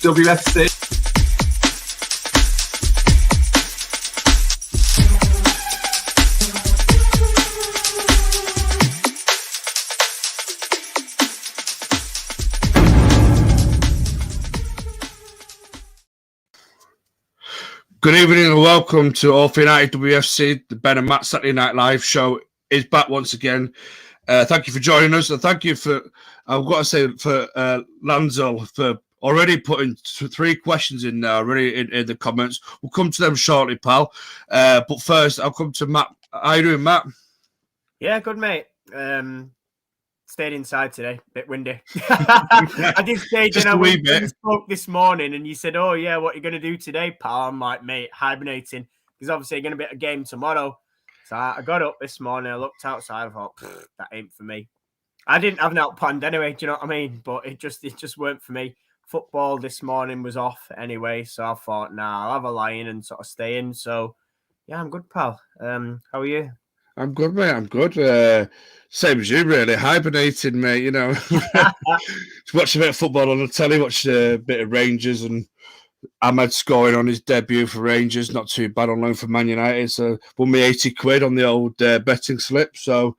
WFC. Good evening and welcome to All for United WFC. The Ben and Matt Saturday Night Live show is back once again. Thank you for joining us, and thank you for, I've got to say, for Lanzel for already putting 3 questions in there already in the comments. We'll come to them shortly, pal. But first, I'll come to Matt. How you doing, Matt? Yeah, good, mate. Stayed inside today, bit windy. I did stay dinner when you spoke this morning, and you said, "Oh yeah, what are you going to do today, pal?" I'm like, "Mate, hibernating." There's obviously going to be a game tomorrow, so I got up this morning. I looked outside. I thought, "That ain't for me." I didn't have an out planned anyway. Do you know what I mean? But it just weren't for me. Football this morning was off anyway, so I thought, "Nah, I'll have a lie-in and sort of stay in." So yeah, I'm good, pal. How are you? I'm good, mate. I'm good. Same as you, really. Hibernating, mate. You know, watch a bit of football on the telly. Watch a bit of Rangers and Ahmed scoring on his debut for Rangers. Not too bad on loan for Man United. So won me 80 quid on the old betting slip. So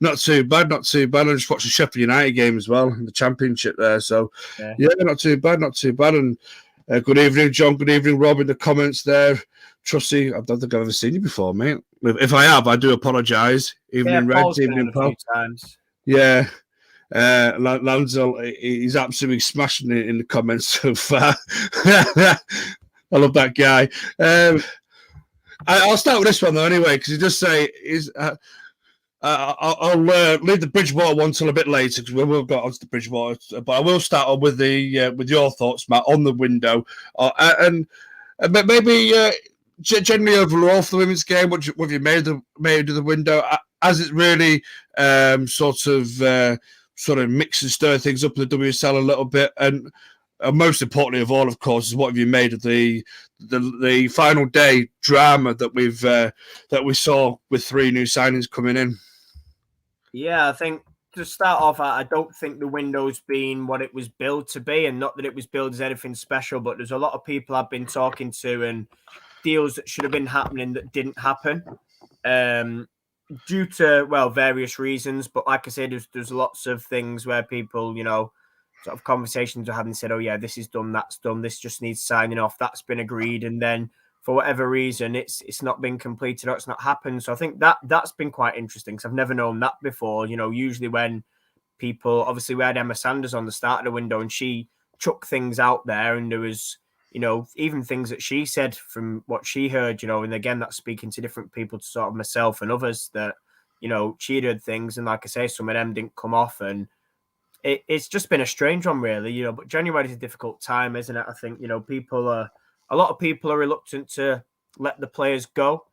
not too bad. Not too bad. I just watched the Sheffield United game as well in the Championship there. So yeah, not too bad. Not too bad. And good evening, John. Good evening, Rob. In the comments there. Trusty, I don't think I've ever seen you before, mate. If I have, I do apologise. Evening, Red, evening, Paul. Yeah, Lanzel, he's absolutely smashing it in the comments so far. I love that guy. I'll start with this one though, anyway, because he does say I'll leave the Bridgewater one till a bit later because we will go on to the Bridgewater. But I will start on with with your thoughts, Matt, on the window, and maybe. Generally overall for the women's game, what have you made of the window? As it really sort of mix and stir things up in the WSL a little bit, and most importantly of all, of course, is what have you made of the final day drama that we saw with 3 new signings coming in? Yeah, I think to start off, I don't think the window's been what it was billed to be, and not that it was billed as anything special, but there's a lot of people I've been talking to and deals that should have been happening that didn't happen due to, well, various reasons. But like I said, there's lots of things where people, you know, sort of conversations are having said, oh yeah, this is done, that's done, this just needs signing off, that's been agreed, and then for whatever reason it's not been completed or it's not happened. So I think that's been quite interesting because I've never known that before. You know, usually when people, obviously we had Emma Sanders on the start of the window and she chucked things out there, and there was, you know, even things that she said from what she heard, you know, and again, that's speaking to different people, to sort of myself and others, that, you know, she'd heard things, and like I say, some of them didn't come off, and it's just been a strange one, really, you know. But January is a difficult time, isn't it? I think, you know, a lot of people are reluctant to let the players go.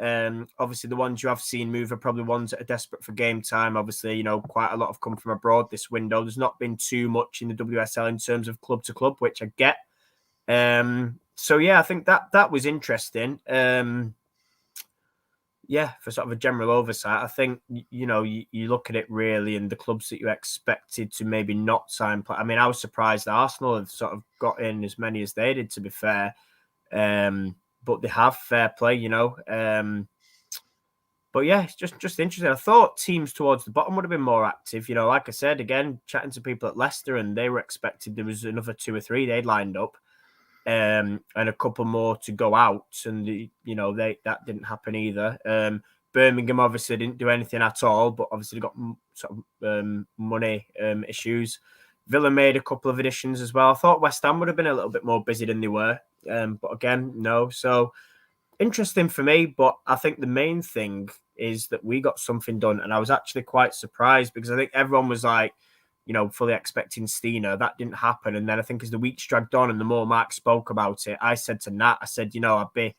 Obviously, the ones you have seen move are probably ones that are desperate for game time. Obviously, you know, quite a lot have come from abroad this window. There's not been too much in the WSL in terms of club to club, which I get. So yeah, I think that was interesting. Yeah, for sort of a general oversight, I think, you know, you look at it really, and the clubs that you expected to maybe not sign. I mean, I was surprised that Arsenal have sort of got in as many as they did, to be fair. But they have, fair play, you know. But yeah, it's just interesting. I thought teams towards the bottom would have been more active. You know, like I said, again, chatting to people at Leicester, and they were expected there was another 2 or 3 they'd lined up. And a couple more to go out, and you know, that didn't happen either. Birmingham obviously didn't do anything at all, but obviously got sort of money issues. Villa made a couple of additions as well. I thought West Ham would have been a little bit more busy than they were, but again, no. So interesting for me, but I think the main thing is that we got something done, and I was actually quite surprised because I think everyone was like, you know, fully expecting Stina. That didn't happen. And then I think as the weeks dragged on and the more Mark spoke about it, I said to Nat, I said, you know, I'd be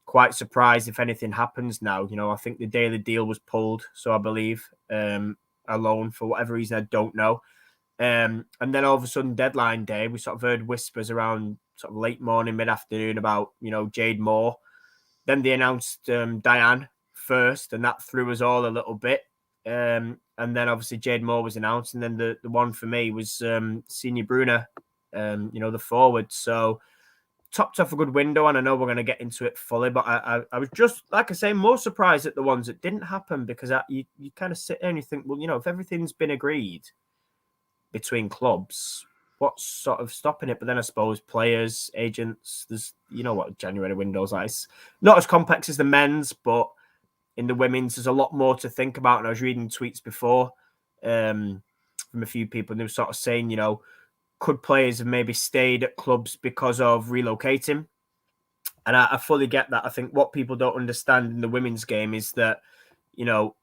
quite surprised if anything happens now. You know, I think the Daily deal was pulled, so I believe, alone for whatever reason, I don't know. And then all of a sudden, deadline day, we sort of heard whispers around sort of late morning, mid-afternoon about, you know, Jade Moore. Then they announced Diane first, and that threw us all a little bit. And then obviously Jade Moore was announced, and then the one for me was Senior Brunner the forwards. So topped off a good window, and I know we're going to get into it fully, but I was just, like I say, more surprised at the ones that didn't happen, because you kind of sit there and you think, well, if everything's been agreed between clubs, what's sort of stopping it? But then I suppose players, agents, there's, what January window's like. It's not as complex as the men's, but in the women's, there's a lot more to think about. And I was reading tweets before from a few people, and they were sort of saying, could players have maybe stayed at clubs because of relocating? And I fully get that. I think what people don't understand in the women's game is that,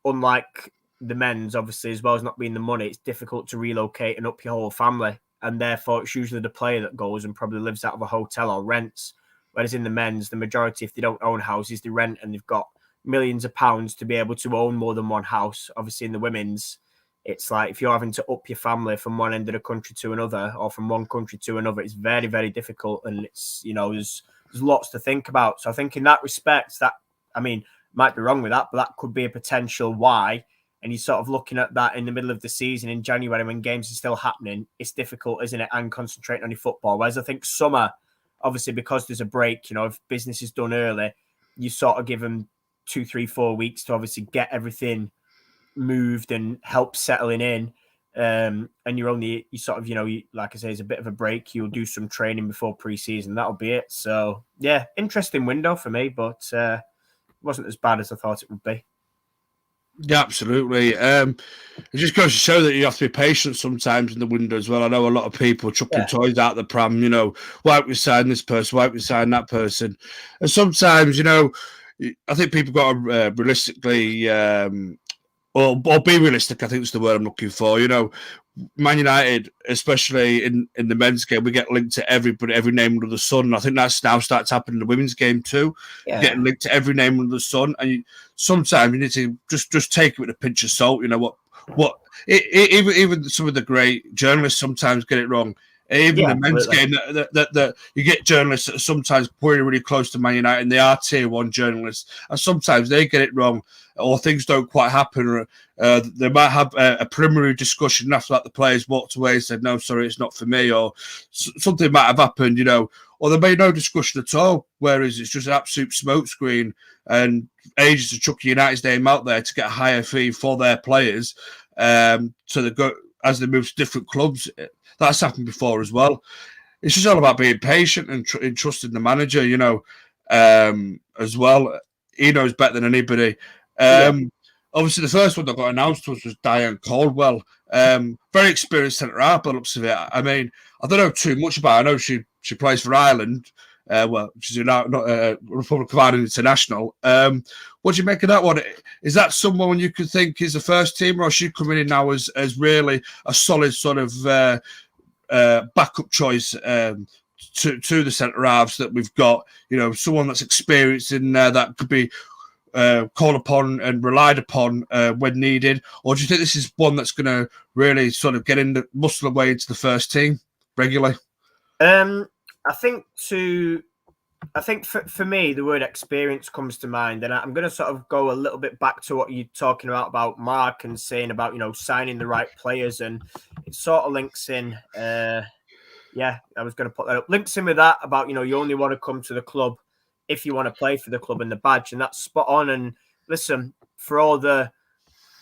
unlike the men's, obviously, as well as not being the money, it's difficult to relocate and up your whole family. And therefore, it's usually the player that goes and probably lives out of a hotel or rents. Whereas in the men's, the majority, if they don't own houses, they rent, and they've got millions of pounds to be able to own more than one house. Obviously, in the women's, it's like if you're having to up your family from one end of the country to another, or from one country to another, it's very, very difficult. And it's, there's lots to think about. So I think in that respect, might be wrong with that, but that could be a potential why. And you're sort of looking at that in the middle of the season in January when games are still happening. It's difficult, isn't it? And concentrating on your football. Whereas I think summer, obviously, because there's a break, if business is done early, you sort of give them 2, 3, 4 weeks to obviously get everything moved and help settling in. And you sort of, like I say, it's a bit of a break. You'll do some training before pre-season. That'll be it. So yeah, interesting window for me, but it wasn't as bad as I thought it would be. Yeah, absolutely. It just goes to show that you have to be patient sometimes in the window as well. I know a lot of people chucking toys out the pram, why don't we sign this person, why don't we sign that person? And sometimes, I think people got to realistically or be realistic, I think is the word I'm looking for. Man United, especially in the men's game, we get linked to every name under the sun. And I think that's now starting to happen in the women's game too. Yeah. Getting linked to every name under the sun, and sometimes you need to just take it with a pinch of salt. Even some of the great journalists sometimes get it wrong. Even the men's game, that you get journalists that are sometimes really, really close to Man United, and they are tier 1 journalists, and sometimes they get it wrong, or things don't quite happen, or they might have a preliminary discussion after that the players walked away and said, no, sorry, it's not for me, or something might have happened, or there may be no discussion at all, whereas it's just an absolute smokescreen, and agents are chucking United's name out there to get a higher fee for their players, so they go as they move to different clubs. That's happened before as well. It's just all about being patient and trusting the manager, as well. He knows better than anybody. Obviously, the first one that got announced was Diane Caldwell. Very experienced centre-half, by the looks of it. I mean, I don't know too much about her. I know she plays for Ireland. She's not Republic of Ireland international. What do you make of that one? Is that someone you could think is a first team, or is she coming in now as really a solid sort of backup choice to the centre halves that we've got? Someone that's experienced in there that could be called upon and relied upon when needed, or do you think this is one that's going to really sort of get in the muscle away into the first team regularly? I think for me, the word experience comes to mind, and I'm going to sort of go a little bit back to what you're talking about Mark, and saying about, signing the right players, and it sort of links in. I was going to put that up. Links in with that about, you only want to come to the club if you want to play for the club and the badge, and that's spot on. And listen, for all the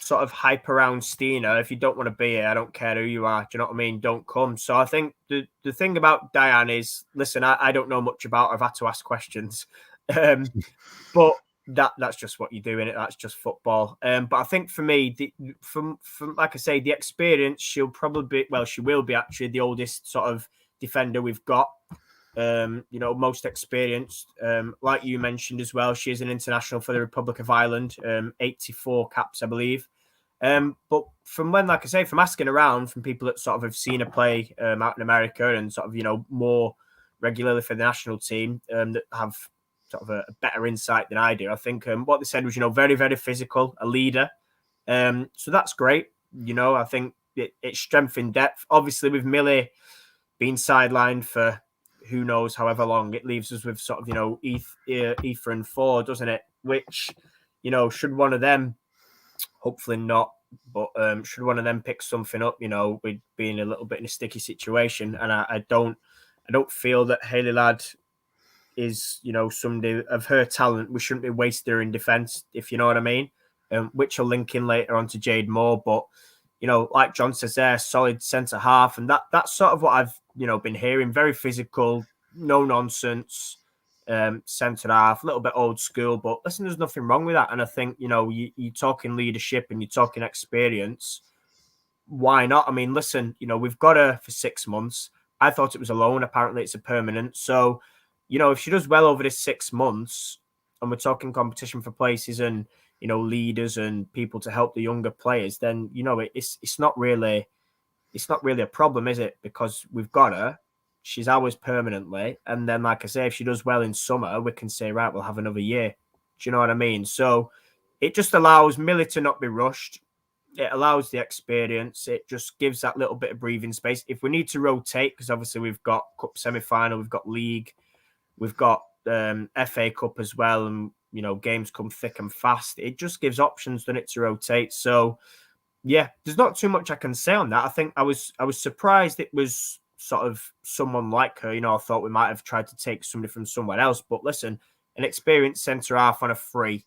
sort of hype around Stina, if you don't want to be here, I don't care who you are. Do you know what I mean? Don't come. So I think the thing about Diane is, listen, I don't know much about her. I've had to ask questions. But that's just what you do in it. That's just football. But I think for me, from like I say, the experience, she will be actually the oldest sort of defender we've got. Most experienced. Like you mentioned as well, she is an international for the Republic of Ireland, 84 caps, I believe. But from asking around from people that sort of have seen her play out in America, and sort of, more regularly for the national team, that have sort of a better insight than I do. I think what they said was, very, very physical, a leader. So that's great. I think it's strength in depth. Obviously, with Millie being sidelined for who knows however long, it leaves us with sort of, Aoife and Ford, doesn't it? Which, should one of them hopefully not But should one of them pick something up, we'd be in a little bit in a sticky situation. And I don't feel that Hayley Ladd is, somebody of her talent. We shouldn't be wasting her in defence, if you know what I mean. Which will link in later on to Jade Moore. But, like John says there, solid centre half. And that's sort of what I've, been hearing. Very physical, no nonsense, centre half, a little bit old school. But listen, there's nothing wrong with that. And I think, you're talking leadership and you're talking experience. Why not? I mean, listen, we've got her for 6 months. I thought it was a loan. Apparently it's a permanent. So, if she does well over this 6 months, and we're talking competition for places and, leaders and people to help the younger players, then, it's not really a problem, is it? Because we've got her. She's ours permanently. And then, like I say, if she does well in summer, we can say, right, we'll have another year. Do you know what I mean? So it just allows Millie to not be rushed. It allows the experience. It just gives that little bit of breathing space. If we need to rotate, because obviously we've got Cup semi-final, we've got League, we've got FA Cup as well, and, games come thick and fast. It just gives options, doesn't it, to rotate. So, yeah, there's not too much I can say on that. I think I was surprised it was sort of someone like her. I thought we might have tried to take somebody from somewhere else. But listen, an experienced centre-half on a free,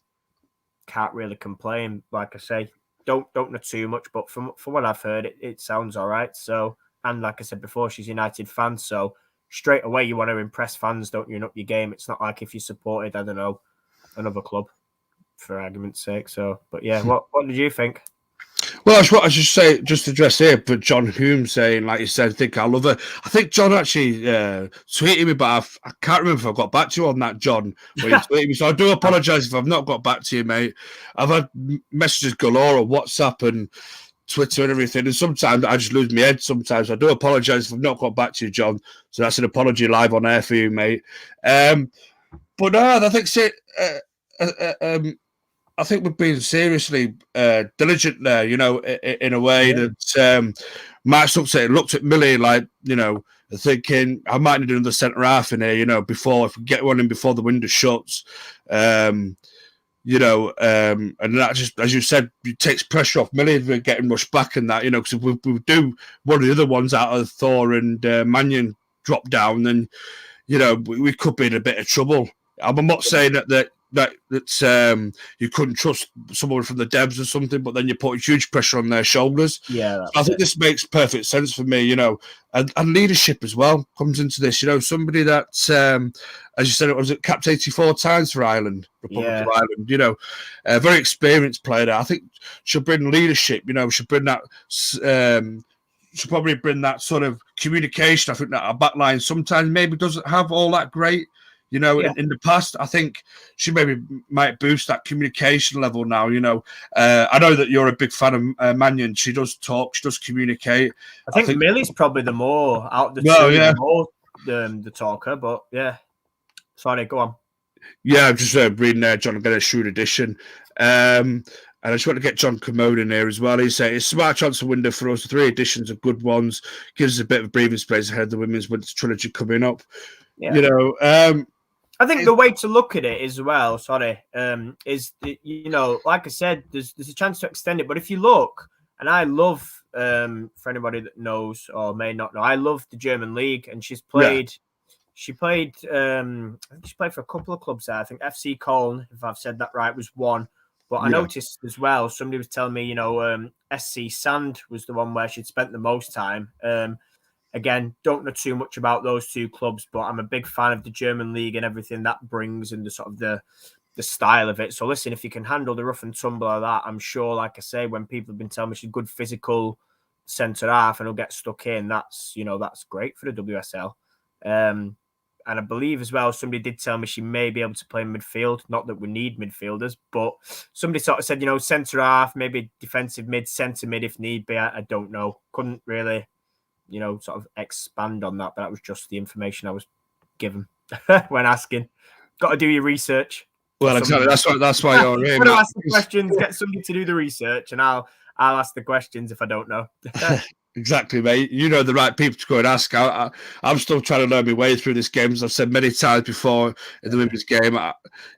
can't really complain. Like I say, don't know too much, but from what I've heard, it sounds all right. So, and like I said before, she's a United fan, so straight away you want to impress fans, don't you, and up your game. It's not like if you supported, I don't know, another club, for argument's sake. So, but yeah, what did you think? Well, that's what I should say, just address here, but John Hume saying, like you said, I think I love her. I think John actually tweeted me, but I can't remember if I got back to you on that, John, when you tweeted me. So I do apologise if I've not got back to you, mate. I've had messages galore on WhatsApp and Twitter and everything, and sometimes I just lose my head. Sometimes I do apologise if I've not got back to you, John. So that's an apology live on air for you, mate. But no, I think I think we're being seriously diligent there, in a way that Matt's looked at Millie like, thinking, I might need another centre half in here, before, if we get one in before the window shuts. And that just, as you said, it takes pressure off Millie if we're getting rushed back and that, because if we do one of the other ones out of Thor and Mannion drop down, then, we could be in a bit of trouble. I'm not saying that you couldn't trust someone from the Devs or something, but then you put huge pressure on their shoulders. Yeah, I think this makes perfect sense for me, and leadership as well comes into this. Somebody that, as you said, it was capped 84 times for Ireland, Republic of Ireland. A very experienced player. I think she'll bring leadership. She'll bring that. She'll probably bring that sort of communication. I think that our backline sometimes maybe doesn't have all that great. In the past, I think she might boost that communication level now. I know that you're a big fan of Mannion. She does talk, she does communicate. I think Millie's probably the more out of the two, the more the talker. But yeah, sorry, go on. Yeah, I'm just reading there, John. I'm going to shoot edition. And I just want to get John Commode in here as well. He said, it's a smart transfer window for us. 3 additions are good ones. Gives us a bit of breathing space ahead of the women's winter trilogy coming up. Yeah. I think the way to look at it as well, is, like I said, there's a chance to extend it. But if you look, and I love, for anybody that knows or may not know, I love the German league, and she's played. She played. I think she played for a couple of clubs there. I think FC Köln, if I've said that right, was one. But I noticed as well, somebody was telling me, SC Sand was the one where she'd spent the most time. Again, don't know too much about those two clubs, but I'm a big fan of the German league and everything that brings and the sort of the style of it. So listen, if you can handle the rough and tumble of that, I'm sure, like I say, when people have been telling me she's a good physical centre half and will get stuck in, that's great for the WSL. And I believe as well, somebody did tell me she may be able to play in midfield. Not that we need midfielders, but somebody sort of said, centre half, maybe defensive mid, centre mid if need be. I don't know. Couldn't really sort of expand on that, but that was just the information I was given when asking. Got to do your research. Well, exactly. That's why you're here. To ask the questions, get somebody to do the research, and I'll ask the questions if I don't know. Exactly, mate. You know the right people to go and ask. I'm still trying to learn my way through this game, as I've said many times before in the women's game. I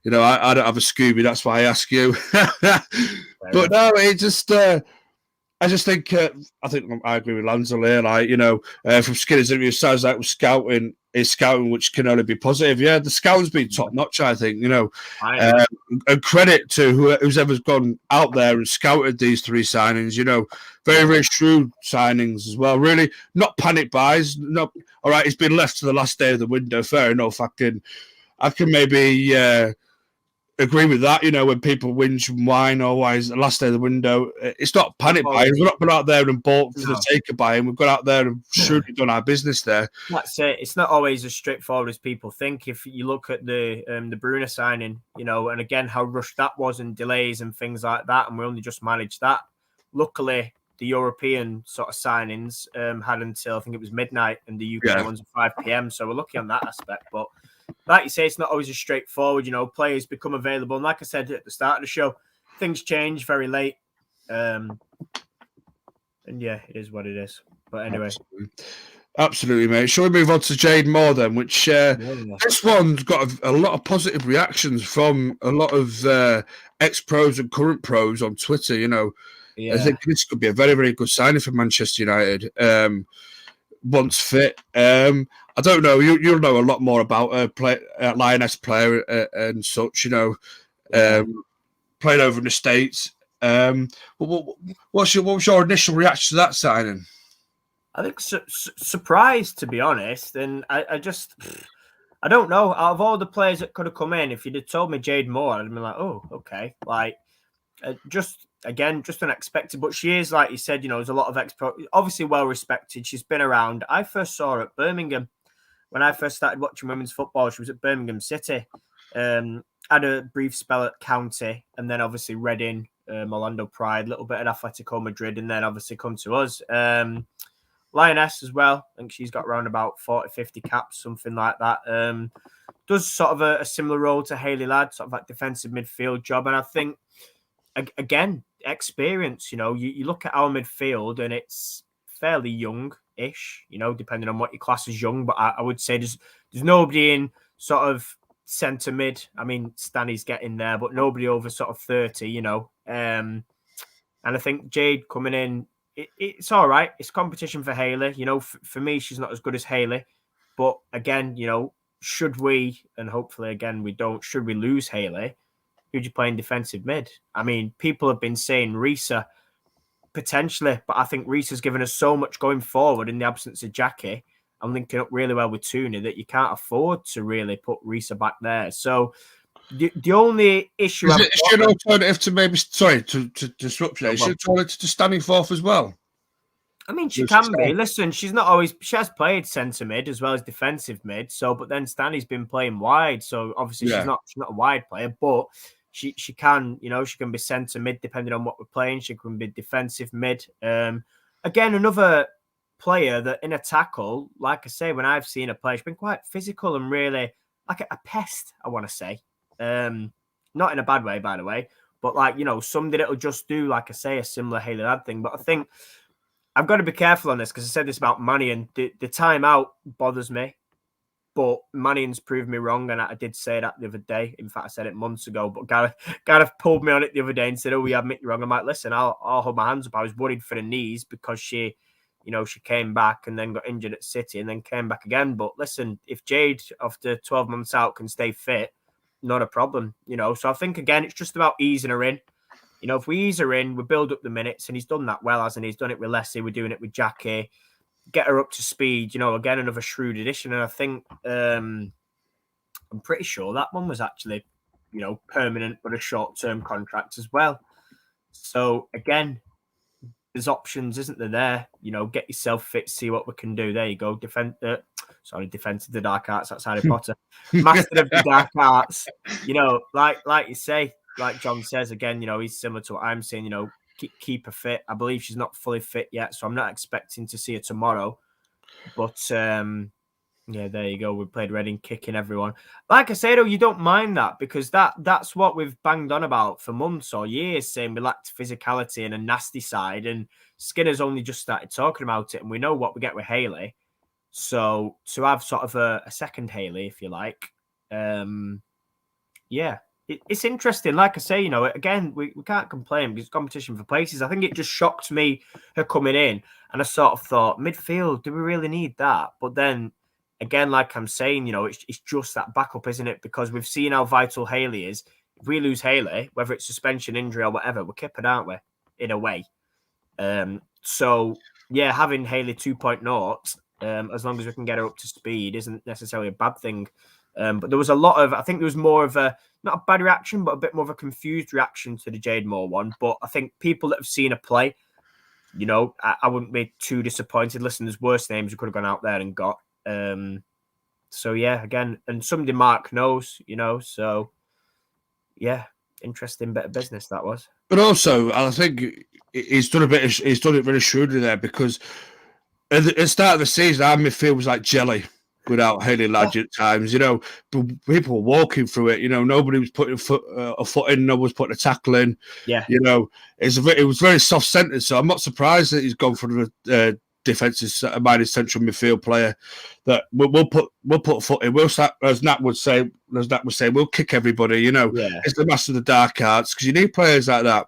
don't have a Scooby, that's why I ask you. But no, it just I just think I agree with Lansel here. Like, from Skinner's interview, it sounds like scouting is scouting, which can only be positive. Yeah, the scouting's been top notch. I think and credit to whoever's gone out there and scouted these 3 signings. Very very shrewd signings as well. Really, not panic buys. Not all right. It's been left to the last day of the window. Fair enough. I can maybe agree with that. When people whinge and whine, always the last day of the window, it's not panic buying. We're not going out there and bought for the sake of buying. We've got out there and shrewdly done our business there. That's it. It's not always as straightforward as people think. If you look at the Bruno signing, and again how rushed that was and delays and things like that, and we only just managed that. Luckily, the European sort of signings had until I think it was midnight, and the UK ones at 5 p.m. So we're lucky on that aspect, but. Like you say, it's not always as straightforward. Players become available. And like I said at the start of the show, things change very late. And yeah, it is what it is. But anyway. Absolutely, mate. Shall we move on to Jade Moore then? Which this one's got a lot of positive reactions from a lot of ex-pros and current pros on Twitter. I think this could be a very, very good signing for Manchester United. Once fit. I don't know. You'll know a lot more about Lioness player and such. Played over in the States. What was your initial reaction to that signing? I think surprised, to be honest, and I don't know. Out of all the players that could have come in, if you'd have told me Jade Moore, I'd have been like, oh, okay, like just unexpected. But she is, like you said, there's a lot of ex-pro, obviously well respected. She's been around. I first saw her at Birmingham when I first started watching women's football. She was at Birmingham City. Had a brief spell at County, and then obviously Reading, Orlando Pride, a little bit at Atletico Madrid, and then obviously come to us. Lioness as well. I think she's got around about 40, 50 caps, something like that. Does sort of a similar role to Hayley Ladd, sort of like defensive midfield job. And I think, again, experience, you look at our midfield and it's fairly young-ish, depending on what your class is young. But I would say there's nobody in sort of centre mid. I mean, Stanny's getting there, but nobody over sort of 30, And I think Jade coming in, it's all right. It's competition for Hayley. For me, she's not as good as Hayley. But again, should we, and hopefully again we don't, should we lose Hayley, who'd you play in defensive mid? I mean, people have been saying Risa potentially, but I think Risa's given us so much going forward in the absence of Jackie and linking up really well with Tooney that you can't afford to really put Risa back there. So the only issue is she an alternative to maybe to disrupt you? Is she an alternative to standing forth as well? I mean, she can be. Listen, she has played centre mid as well as defensive mid. So, but then Stanley's been playing wide. So obviously she's not a wide player, but she can, she can be centre mid depending on what we're playing. She can be defensive mid. Again, another player that in a tackle, like I say, when I've seen her play, she's been quite physical and really like a pest, I want to say. Not in a bad way, by the way, but like, somebody that'll just do, like I say, a similar Hayley Ladd thing. But I think I've got to be careful on this because I said this about Mannion. The timeout bothers me, but Mannion's proved me wrong, and I did say that the other day. In fact, I said it months ago, but Gareth pulled me on it the other day and said, "Oh, we admit you're wrong." I'm like, "Listen, I'll hold my hands up." I was worried for the knees because she came back and then got injured at City and then came back again. But listen, if Jade, after 12 months out, can stay fit, not a problem, So I think, again, it's just about easing her in. If we ease her in, we build up the minutes, and he's done that well, hasn't he? He's done it with Leslie. We're doing it with Jackie. Get her up to speed. Again, another shrewd addition. And I think I'm pretty sure that one was actually, permanent, but a short-term contract as well. So again, there's options, isn't there? Get yourself fit, see what we can do. There you go. Defense of the Dark Arts. That's Harry Potter. Master of the Dark Arts. Like you say. Like John says, again, he's similar to what I'm saying, keep her fit. I believe she's not fully fit yet, so I'm not expecting to see her tomorrow. But, there you go. We played Reading, kicking everyone. Like I said, you don't mind that because that's what we've banged on about for months or years, saying we lacked physicality and a nasty side. And Skinner's only just started talking about it, and we know what we get with Hayley. So to have sort of a second Hayley, if you like, it's interesting. Like I say, you know, again, we can't complain because it's competition for places. I think it just shocked me her coming in, and I sort of thought, midfield, do we really need that? But then again, like I'm saying, you know, it's just that backup, isn't it? Because we've seen how vital Hayley is. If we lose Hayley, whether it's suspension, injury, or whatever, we're kipping, aren't we? In a way. So yeah, having Hayley 2.0, as long as we can get her up to speed, isn't necessarily a bad thing. But there was a lot of, I think there was more of a, not a bad reaction, but a bit more of a confused reaction to the Jade Moore one. But I think people that have seen her play, you know, I wouldn't be too disappointed. Listen, there's worse names who could have gone out there and got. So yeah, again, and somebody Mark knows, you know, so yeah, interesting bit of business that was. But also, I think he's done it very shrewdly there, because at the start of the season, our midfield was like jelly without Hayley Ladge at times. You know, people were walking through it. You know, nobody was putting a foot in, no one was putting a tackle in. Yeah. You know, it was very soft centered. So I'm not surprised that he's gone for the defensive minded central midfield player. That we'll put a foot in. We'll start, as Nat would say, we'll kick everybody. You know, it's the master of the dark arts, because you need players like that.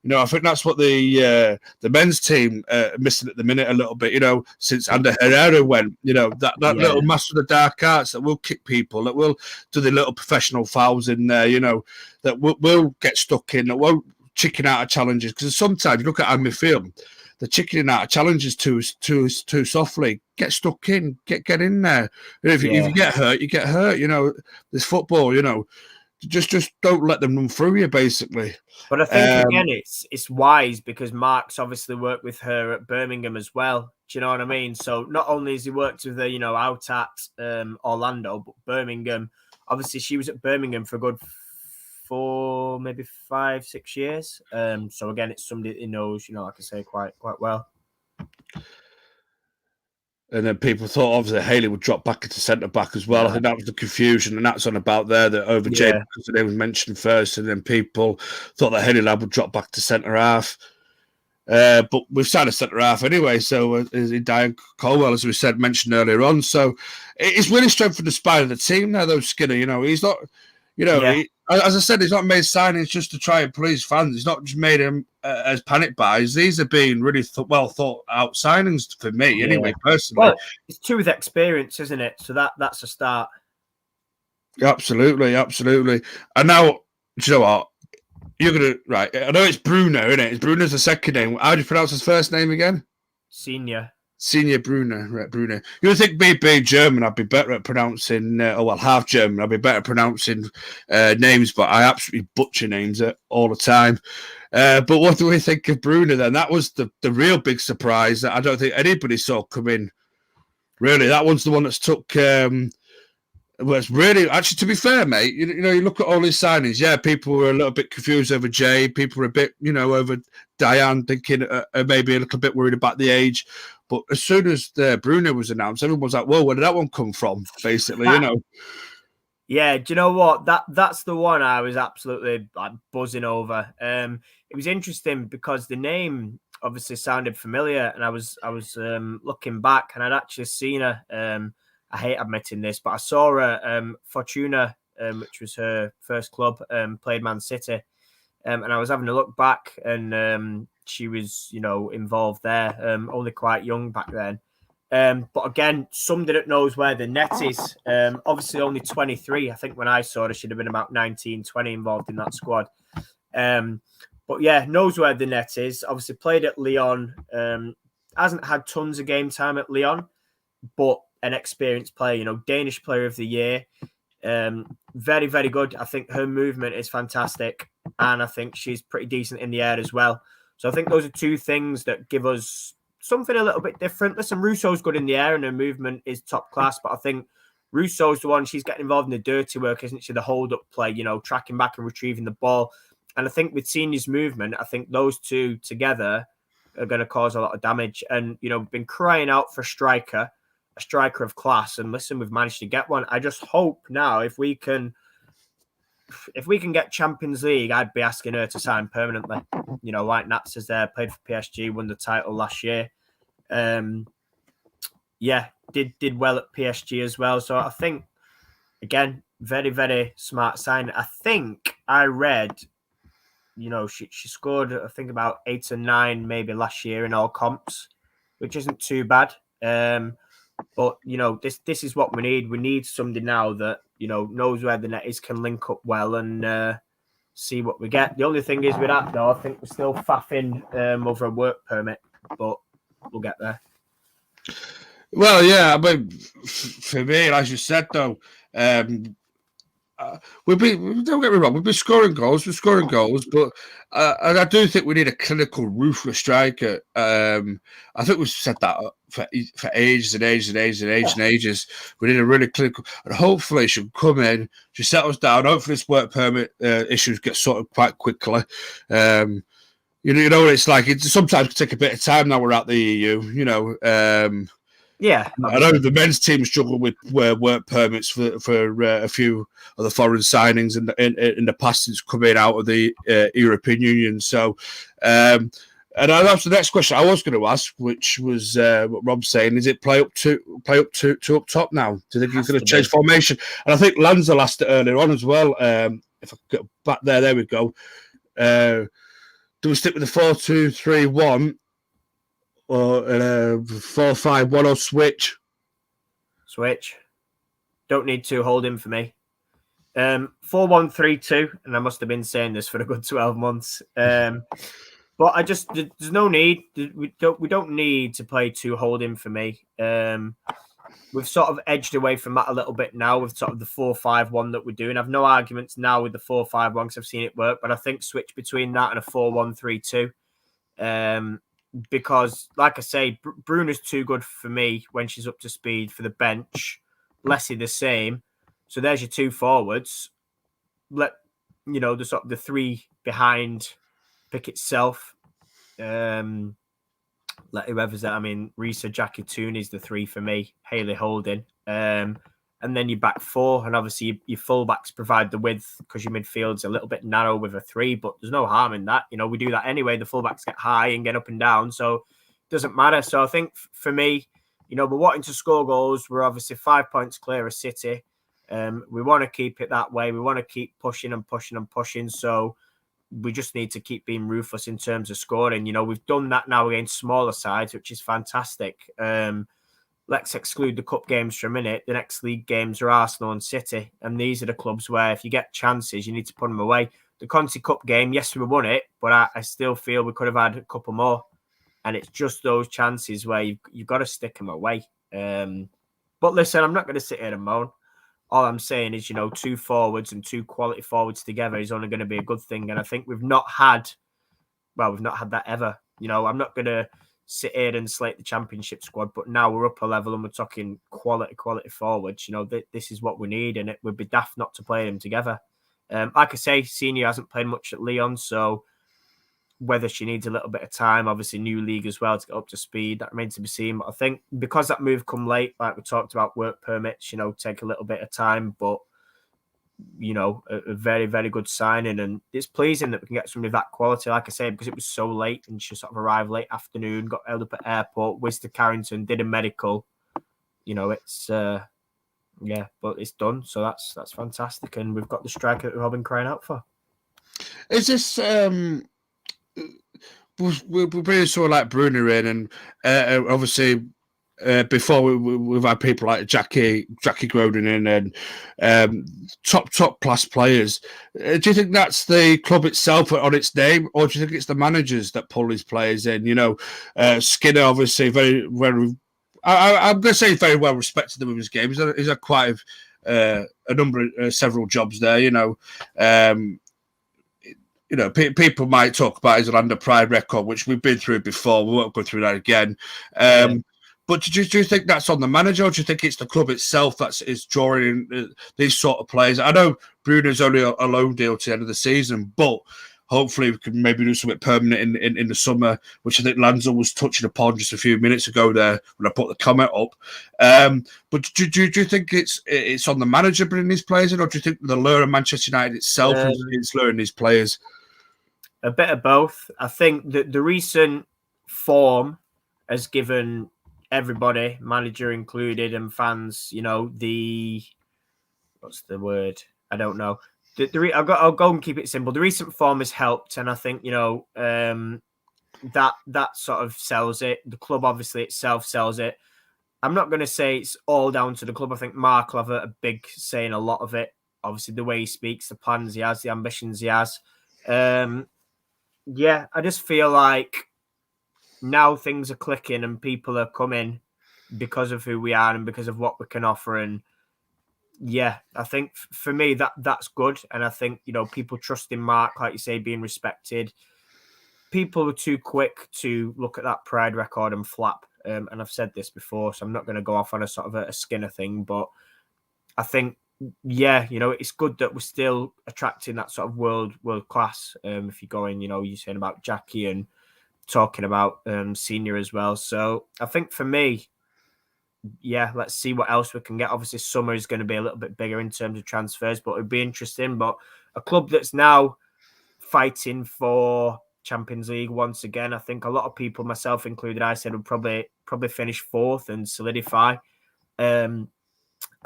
You know, I think that's what the men's team are missing at the minute a little bit, you know, since Ander Herrera went. You know, that little master of the dark arts that will kick people, that will do the little professional fouls in there, you know, that will get stuck in, that won't chicken out of challenges. Because sometimes you look at our midfield, the chickening out of challenges too softly. Get stuck in, get in there. If you get hurt, you get hurt. You know, this football, you know. Just don't let them run through you, basically. But I think again, it's wise, because Mark's obviously worked with her at Birmingham as well. Do you know what I mean? So not only has he worked with her, you know, out at Orlando, but Birmingham. Obviously, she was at Birmingham for a good 4, maybe 5, 6 years. So again, it's somebody that knows, you know, like I say, quite well. And then people thought obviously Hayley would drop back into centre back as well. I think that was the confusion, and that's on about there that over Jay, because the name was mentioned first, and then people thought that Hayley Lab would drop back to centre half. But we've signed a centre half anyway, so is Diane Colwell, as we said, mentioned earlier on. So it's really strengthened the spine of the team now, though, Skinner. You know, he's not, you know, as I said, he's not made signings just to try and please fans. He's not just made them as panic buys. These are being really well thought out signings for me, anyway, personally. Well, it's two with experience, isn't it? So that's a start. Absolutely. And now, do you know what? You're gonna I know it's Bruno, isn't it? Bruno's the second name. How do you pronounce his first name again? Senior Bruno, right? Bruno. You would think me being German, I'd be better at pronouncing. Half German, I'd be better at pronouncing names, but I absolutely butcher names all the time. But what do we think of Bruno then? That was the real big surprise that I don't think anybody saw come in. Really, that one's the one that's took. Well, it's really, actually, to be fair, mate, you know, you look at all these signings. Yeah, people were a little bit confused over Jay. People were a bit, you know, over Diane, thinking maybe a little bit worried about the age. But as soon as Bruno was announced, everyone was like, "Whoa, where did that one come from?" Basically, you know. Yeah, do you know what? That's the one I was absolutely like buzzing over. It was interesting because the name obviously sounded familiar, and I was looking back, and I'd actually seen her. I hate admitting this, but I saw her Fortuna, which was her first club, played Man City, and I was having a look back, and she was, you know, involved there, only quite young back then. But again, somebody that knows where the net is. Obviously only 23. I think when I saw her, she'd have been about 19, 20 involved in that squad. But yeah, knows where the net is. Obviously played at Lyon. Hasn't had tons of game time at Lyon, but an experienced player, you know, Danish player of the year. Very, very good. I think her movement is fantastic. And I think she's pretty decent in the air as well. So I think those are two things that give us something a little bit different. Listen, Russo's good in the air and her movement is top class, but I think Russo's the one, she's getting involved in the dirty work, isn't she? The hold-up play, you know, tracking back and retrieving the ball. And I think with Senior's movement, I think those two together are going to cause a lot of damage. And, you know, we've been crying out for a striker of class. And listen, we've managed to get one. I just hope now if we can get Champions League, I'd be asking her to sign permanently. You know, like Nat says there, played for PSG, won the title last year. Yeah, did well at PSG as well. So I think again, very, very smart sign. I think I read, she scored, I think, about 8 or 9 maybe last year in all comps, which isn't too bad. But this is what we need. We need somebody now that knows where the net is, can link up well, and see what we get. The only thing is with that, though, I think we're still faffing over a work permit, but we'll get there. Well, yeah, I mean, for me, as you said, though, don't get me wrong, we've been scoring goals, but and I do think we need a clinical, ruthless striker. I think we've said that for ages and ages and ages and ages and ages. We need a really clinical, and hopefully she'll come in, she settles down. Hopefully this work permit issues get sorted quite quickly. You know what it's like. It sometimes can take a bit of time now we're out the EU, Yeah, I know the men's team struggle with work permits for a few of the foreign signings in the past since coming out of the European Union. So, and that's the next question I was going to ask, which was what Rob's saying: is it play up up top now? Do you think he's going to change formation? And I think Lanza asked it earlier on as well. If I get back there we go. Do we stick with the 4-2-3-1? Or 4-5-1 or switch? Switch. Don't need to hold him for me. 4-1-3-2, and I must have been saying this for a good 12 months. But there's no need. We don't need to play to hold him for me. We've sort of edged away from that a little bit now with sort of the 4-5-1 that we're doing. I've no arguments now with the 4-5-1 because I've seen it work, but I think switch between that and a 4-1-3-2. Because, like I say, Bruno's too good for me when she's up to speed for the bench. Leslie the same. So there's your 2 forwards. Let the sort of the 3 behind pick itself. Let whoever's there. I mean, Risa, Jackie Toon is the 3 for me. Hayley Holding. And then your back 4, and obviously your fullbacks provide the width because your midfield's a little bit narrow with a 3, but there's no harm in that. We do that anyway. The fullbacks get high and get up and down, so it doesn't matter. So I think for me, we're wanting to score goals. We're obviously 5 points clear of City. We want to keep it that way. We want to keep pushing and pushing and pushing. So we just need to keep being ruthless in terms of scoring. We've done that now against smaller sides, which is fantastic. Let's exclude the cup games for a minute. The next league games are Arsenal and City. And these are the clubs where if you get chances, you need to put them away. The Conti Cup game, yes, we won it, but I still feel we could have had a couple more. And it's just those chances where you've got to stick them away. But listen, I'm not going to sit here and moan. All I'm saying is, 2 forwards and 2 quality forwards together is only going to be a good thing. And I think we've not had that ever. I'm not going to sit here and slate the championship squad, but now we're up a level and we're talking quality forwards. This is what we need, and it would be daft not to play them together. Like I say, Senior hasn't played much at Lyon, so whether she needs a little bit of time, obviously new league as well to get up to speed, that remains to be seen. But I think because that move come late, like we talked about work permits, take a little bit of time, but a very, very good signing. And it's pleasing that we can get somebody of that quality, like I say, because it was so late and she sort of arrived late afternoon, got held up at airport, whizzed to Carrington, did a medical. It's but it's done. So that's fantastic. And we've got the striker that we've all been crying out for. Is this we're bringing someone like Bruno in, and obviously before we've had people like Jackie Groden in, and top class players. Do you think that's the club itself on its name, or do you think it's the managers that pull these players in? Skinner obviously very, very. I'm going to say very well respected in the women's game. He's had quite a number of several jobs there. People might talk about his Orlando Pride record, which we've been through before. We won't go through that again. But do you think that's on the manager, or do you think it's the club itself that is drawing in these sort of players? I know Bruno's only a loan deal to the end of the season, but hopefully we can maybe do something permanent in the summer, which I think Lanza was touching upon just a few minutes ago there when I put the comment up. But do you think it's on the manager bringing these players in, or do you think the lure of Manchester United itself is luring these players? A bit of both. I think that the recent form has given everybody, manager included, and fans, what's the word? I don't know. I'll go and keep it simple. The recent form has helped, and I think that sort of sells it. The club obviously itself sells it. I'm not going to say it's all down to the club. I think Mark will have a big say in a lot of it. Obviously, the way he speaks, the plans he has, the ambitions he has. I just feel like now things are clicking and people are coming because of who we are and because of what we can offer. And yeah, I think for me that's good. And I think, people trusting Mark, like you say, being respected. People were too quick to look at that Pride record and flap. And I've said this before, so I'm not going to go off on a sort of a Skinner thing, but I think, it's good that we're still attracting that sort of world class. If you're going, you're saying about Jackie and talking about Senior as well. So I think for me, let's see what else we can get. Obviously, summer is going to be a little bit bigger in terms of transfers, but it'd be interesting. But a club that's now fighting for Champions League once again, I think a lot of people, myself included, I said would probably finish fourth and solidify.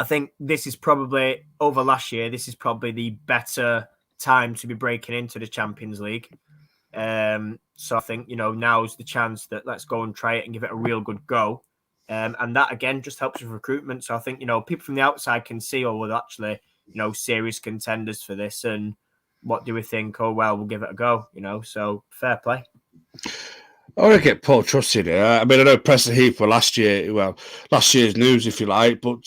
I think this is probably, over last year, this is probably the better time to be breaking into the Champions League. So I think, now's the chance that let's go and try it and give it a real good go. And that, again, just helps with recruitment. So I think, people from the outside can see, we're actually, serious contenders for this. And what do we think? Oh, well, we'll give it a go, so fair play. I want to get Paul Truss in here. I mean, I know Preston Heath were last year's news, if you like, but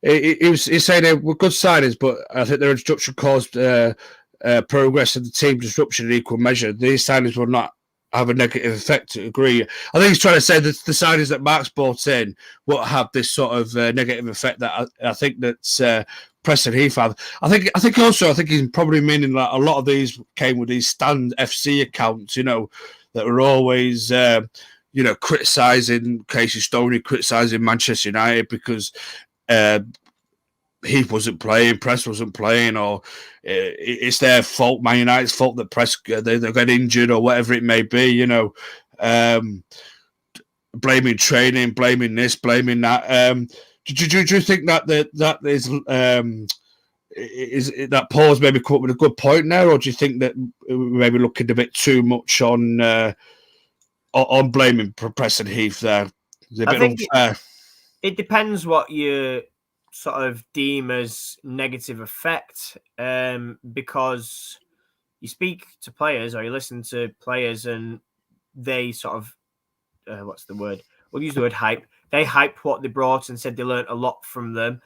he's saying they were good signings, but I think their introduction caused progress in the team disruption in equal measure. These signings will not have a negative effect, to agree. I think he's trying to say that the signings that Mark's brought in won't have this sort of negative effect that I think that Preston Heath have. I think he's probably meaning that a lot of these came with these Stand FC accounts, that were always, criticising Casey Stoney, criticising Manchester United because Heath wasn't playing, Press wasn't playing, or it's their fault, Man United's fault that Press they got injured or whatever it may be, blaming training, blaming this, blaming that. Do you think that is that Paul's maybe come up with a good point there, or do you think that we maybe looking a bit too much on blaming Preston Heath there? Is it a bit unfair? It depends what you sort of deem as negative effect, because you speak to players or you listen to players and they sort of, what's the word? We'll use the word hype. They hype what they brought and said they learned a lot from them.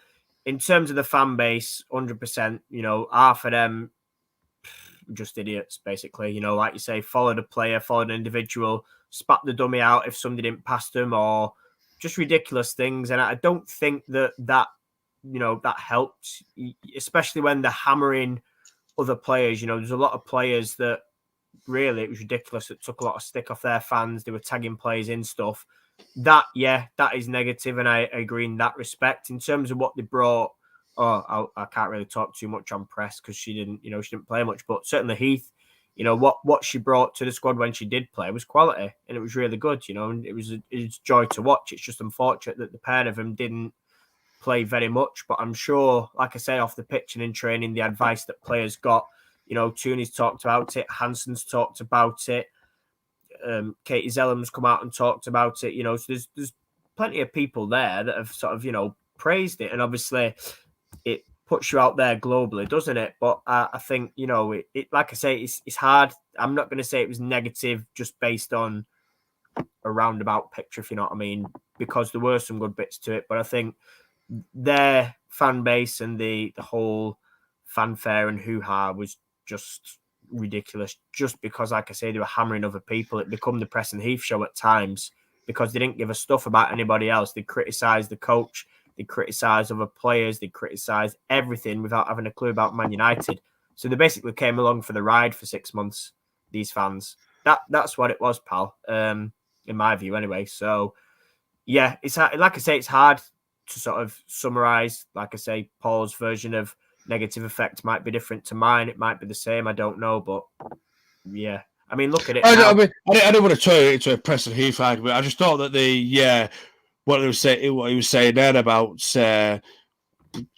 In terms of the fan base, 100%, half of them just idiots, basically. Like you say, followed a player, followed an individual, spat the dummy out if somebody didn't pass them, or just ridiculous things. And I don't think that helped, especially when they're hammering other players. There's a lot of players that really, it was ridiculous. It took a lot of stick off their fans. They were tagging players in stuff. That is negative, and I agree in that respect. In terms of what they brought, I can't really talk too much on Press because she didn't play much, but certainly Heath, what she brought to the squad when she did play was quality, and it was really good, and it was a joy to watch. It's just unfortunate that the pair of them didn't play very much, but I'm sure, like I say, off the pitch and in training, the advice that players got, Tooney's talked about it, Hansen's talked about it, Katie Zellam's come out and talked about it, so there's plenty of people there that have sort of, praised it, and obviously it puts you out there globally, doesn't it? But I think, it like I say, it's hard. I'm not going to say it was negative just based on a roundabout picture, if you know what I mean, because there were some good bits to it, but I think their fan base and the whole fanfare and hoo-ha was just ridiculous, just because, like I say, they were hammering other people. It became the Preston Heath show at times because they didn't give a stuff about anybody else. They criticised the coach, they criticised other players, they criticised everything without having a clue about Man United. So they basically came along for the ride for 6 months, these fans. That's what it was, pal, in my view anyway. So yeah, it's like I say, it's hard to sort of summarise. Like I say, Paul's version of negative effect might be different to mine. It might be the same. I don't know, but yeah. I mean, look at it. I don't want to turn it into a Preston Heath argument. I just thought that what he was saying there about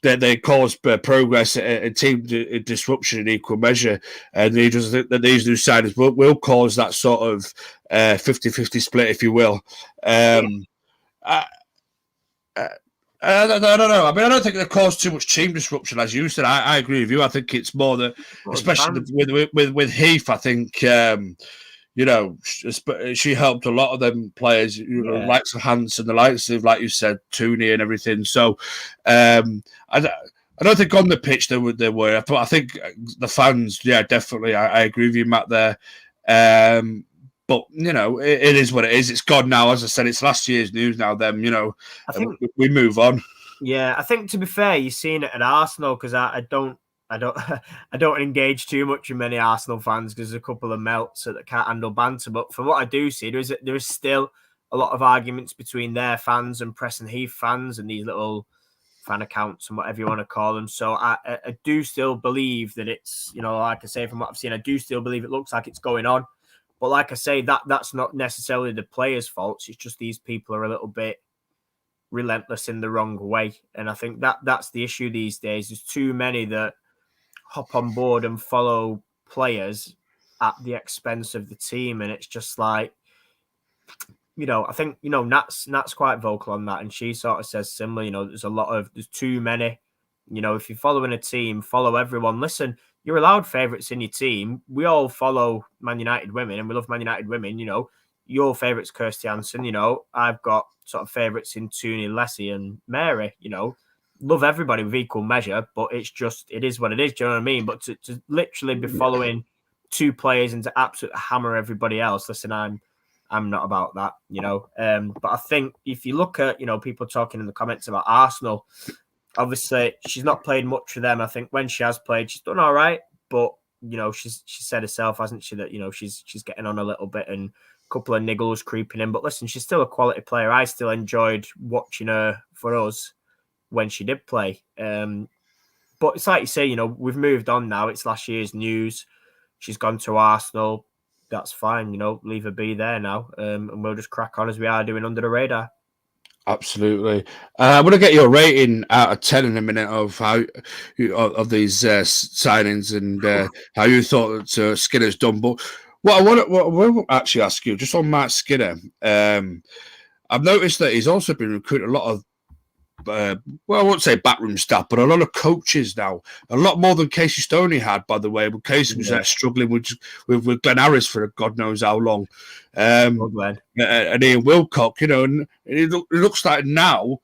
they cause progress and team disruption in equal measure. And he does think that these new signings will cause that sort of 50-50 split, if you will. I don't know. I mean, I don't think they cause too much team disruption, as you said. I agree with you. I think it's more that, especially with Heath, I think, you know, she helped a lot of them players, you know, likes of Hansen, the likes of, like you said, Tooney and everything. So I don't think on the pitch they were. I think the fans, definitely. I agree with you, Matt, there. But, you know, it is what it is. It's gone now. As I said, it's last year's news now. Then, you know, I think we move on. Yeah, I think, to be fair, you've seen it at Arsenal, because I don't engage too much in many Arsenal fans, because there's a couple of melts that can't handle banter. But from what I do see, there is still a lot of arguments between their fans and Preston Heath fans and these little fan accounts and whatever you want to call them. So I do still believe that it's, you know, like I say, from what I've seen, I do still believe it looks like it's going on. But like I say, that's not necessarily the players' faults. It's just these people are a little bit relentless in the wrong way. And I think that's the issue these days. There's too many that hop on board and follow players at the expense of the team. And it's just like, you know, I think, you know, Nat's quite vocal on that. And she sort of says similar, you know, there's too many. You know, if you're following a team, follow everyone. Listen, you're allowed favourites in your team. We all follow Man United women and we love Man United women. You know, your favourite's Kirsty Hansen. You know, I've got sort of favourites in Tooney, Leslie and Mary. You know, love everybody with equal measure, but it is what it is. Do you know what I mean? But to literally be following two players and to absolutely hammer everybody else, listen, I'm not about that, you know. But I think if you look at, you know, people talking in the comments about Arsenal, obviously she's not played much for them. I think when she has played, she's done all right, but you know, she said herself, hasn't she, that, you know, she's getting on a little bit and a couple of niggles creeping in. But listen, she's still a quality player. I still enjoyed watching her for us when she did play. But it's like you say, you know, we've moved on now. It's last year's news. She's gone to Arsenal. That's fine, you know, leave her be there now. And we'll just crack on as we are doing under the radar. Absolutely. I'm going to get your rating out of 10 in a minute of how of these signings and how you thought that Skinner's done. But what I want to actually ask you, just on Mark Skinner, I've noticed that he's also been recruiting a lot of, well, I won't say backroom staff, but a lot of coaches now. A lot more than Casey Stoney had, by the way. But Casey was struggling with Glenn Harris for God knows how long. And Ian Wilcock, you know, and it looks like now,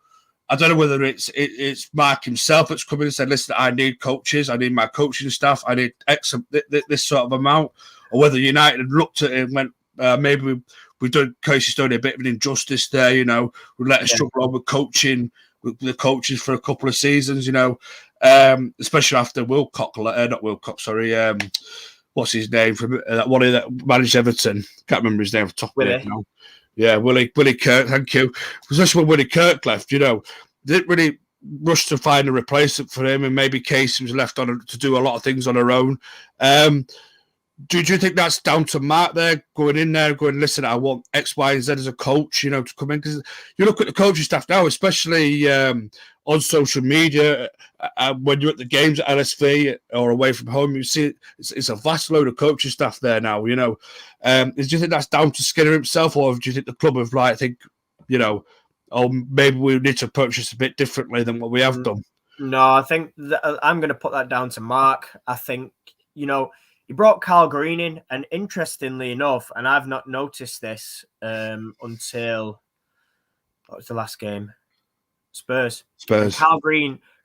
I don't know whether it's Mark himself that's come in and said, listen, I need coaches, I need my coaching staff, I need X this sort of amount, or whether United had looked at it and went, maybe we've done Casey Stoney a bit of an injustice there, you know, we let us struggle on with coaching, with the coaches for a couple of seasons, you know, especially after Wilcock, not Wilcock, sorry, what's his name from that one that managed Everton? Can't remember his name off the top of it now. Yeah, Willie Kirk. Thank you. Especially when Willie Kirk left, you know, didn't really rush to find a replacement for him, and maybe Casey was left on to do a lot of things on her own. Do you think that's down to Mark there, going in there, going, listen, I want X, Y, and Z as a coach, you know, to come in? Because you look at the coaching staff now, especially on social media, when you're at the games at LSV or away from home, you see it's a vast load of coaching staff there now, you know. Do you think that's down to Skinner himself, or do you think the club have, like, think, you know, oh, maybe we need to approach this a bit differently than what we have done? No, I think I'm going to put that down to Mark. I think, you know, he brought Carl Green in, and interestingly enough, and I've not noticed this until, what was the last game? Spurs. And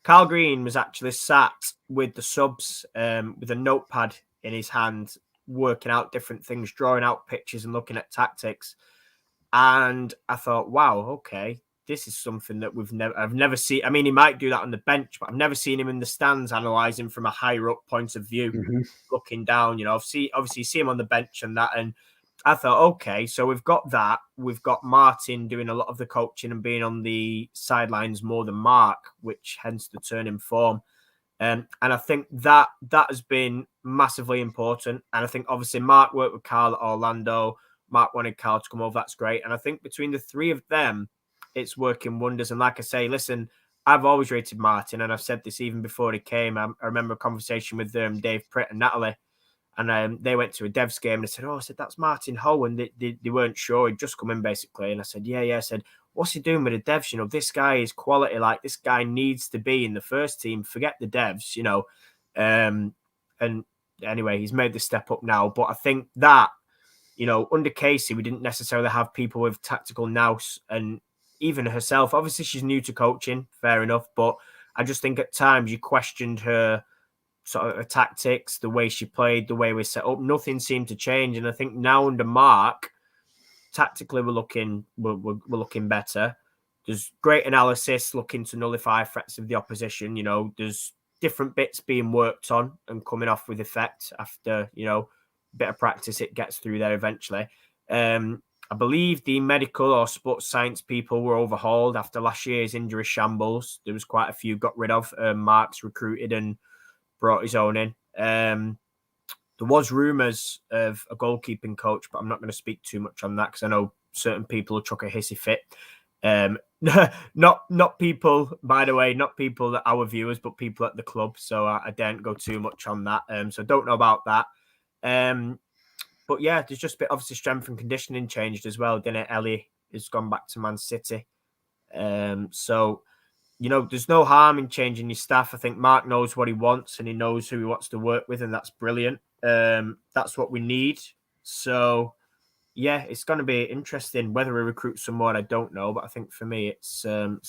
Carl Green was actually sat with the subs with a notepad in his hand, working out different things, drawing out pictures and looking at tactics. And I thought, wow, okay, this is something that I've never seen. I mean, he might do that on the bench, but I've never seen him in the stands analysing from a higher up point of view, looking down. You know, obviously you see him on the bench and that. And I thought, okay, so we've got that. We've got Martin doing a lot of the coaching and being on the sidelines more than Mark, which hence the turn in form. And I think that has been massively important. And I think obviously Mark worked with Carl at Orlando. Mark wanted Carl to come over. That's great. And I think between the three of them, it's working wonders. And like I say, listen, I've always rated Martin, and I've said this even before he came. I remember a conversation with Dave Pritt and Natalie, and they went to a Devs game, and I said, "Oh, I said that's Martin Ho," and they weren't sure. He'd just come in basically, and I said, "Yeah." I said, "What's he doing with the Devs? You know, this guy is quality. Like this guy needs to be in the first team. Forget the Devs, you know." And anyway, he's made the step up now, but I think that, you know, under Casey, we didn't necessarily have people with tactical nous, and even herself. Obviously, she's new to coaching, fair enough, but I just think at times you questioned her sort of her tactics, the way she played, the way we set up. Nothing seemed to change, and I think now under Mark, tactically we're looking better. There's great analysis, looking to nullify threats of the opposition. You know, there's different bits being worked on and coming off with effect after, you know, a bit of practice. It gets through there eventually. I believe the medical or sports science people were overhauled after last year's injury shambles. There was quite a few got rid of. Mark's recruited and brought his own in. There was rumours of a goalkeeping coach, but I'm not going to speak too much on that because I know certain people will chuck a hissy fit. Not people, by the way, not people that our viewers, but people at the club. So I daren't go too much on that. So don't know about that. But yeah, there's just a bit, obviously strength and conditioning changed as well, didn't it? Ellie has gone back to Man City. So, you know, there's no harm in changing your staff. I think Mark knows what he wants and he knows who he wants to work with, and that's brilliant. That's what we need. So, yeah, it's going to be interesting. Whether we recruit some more, I don't know. But I think for me, it's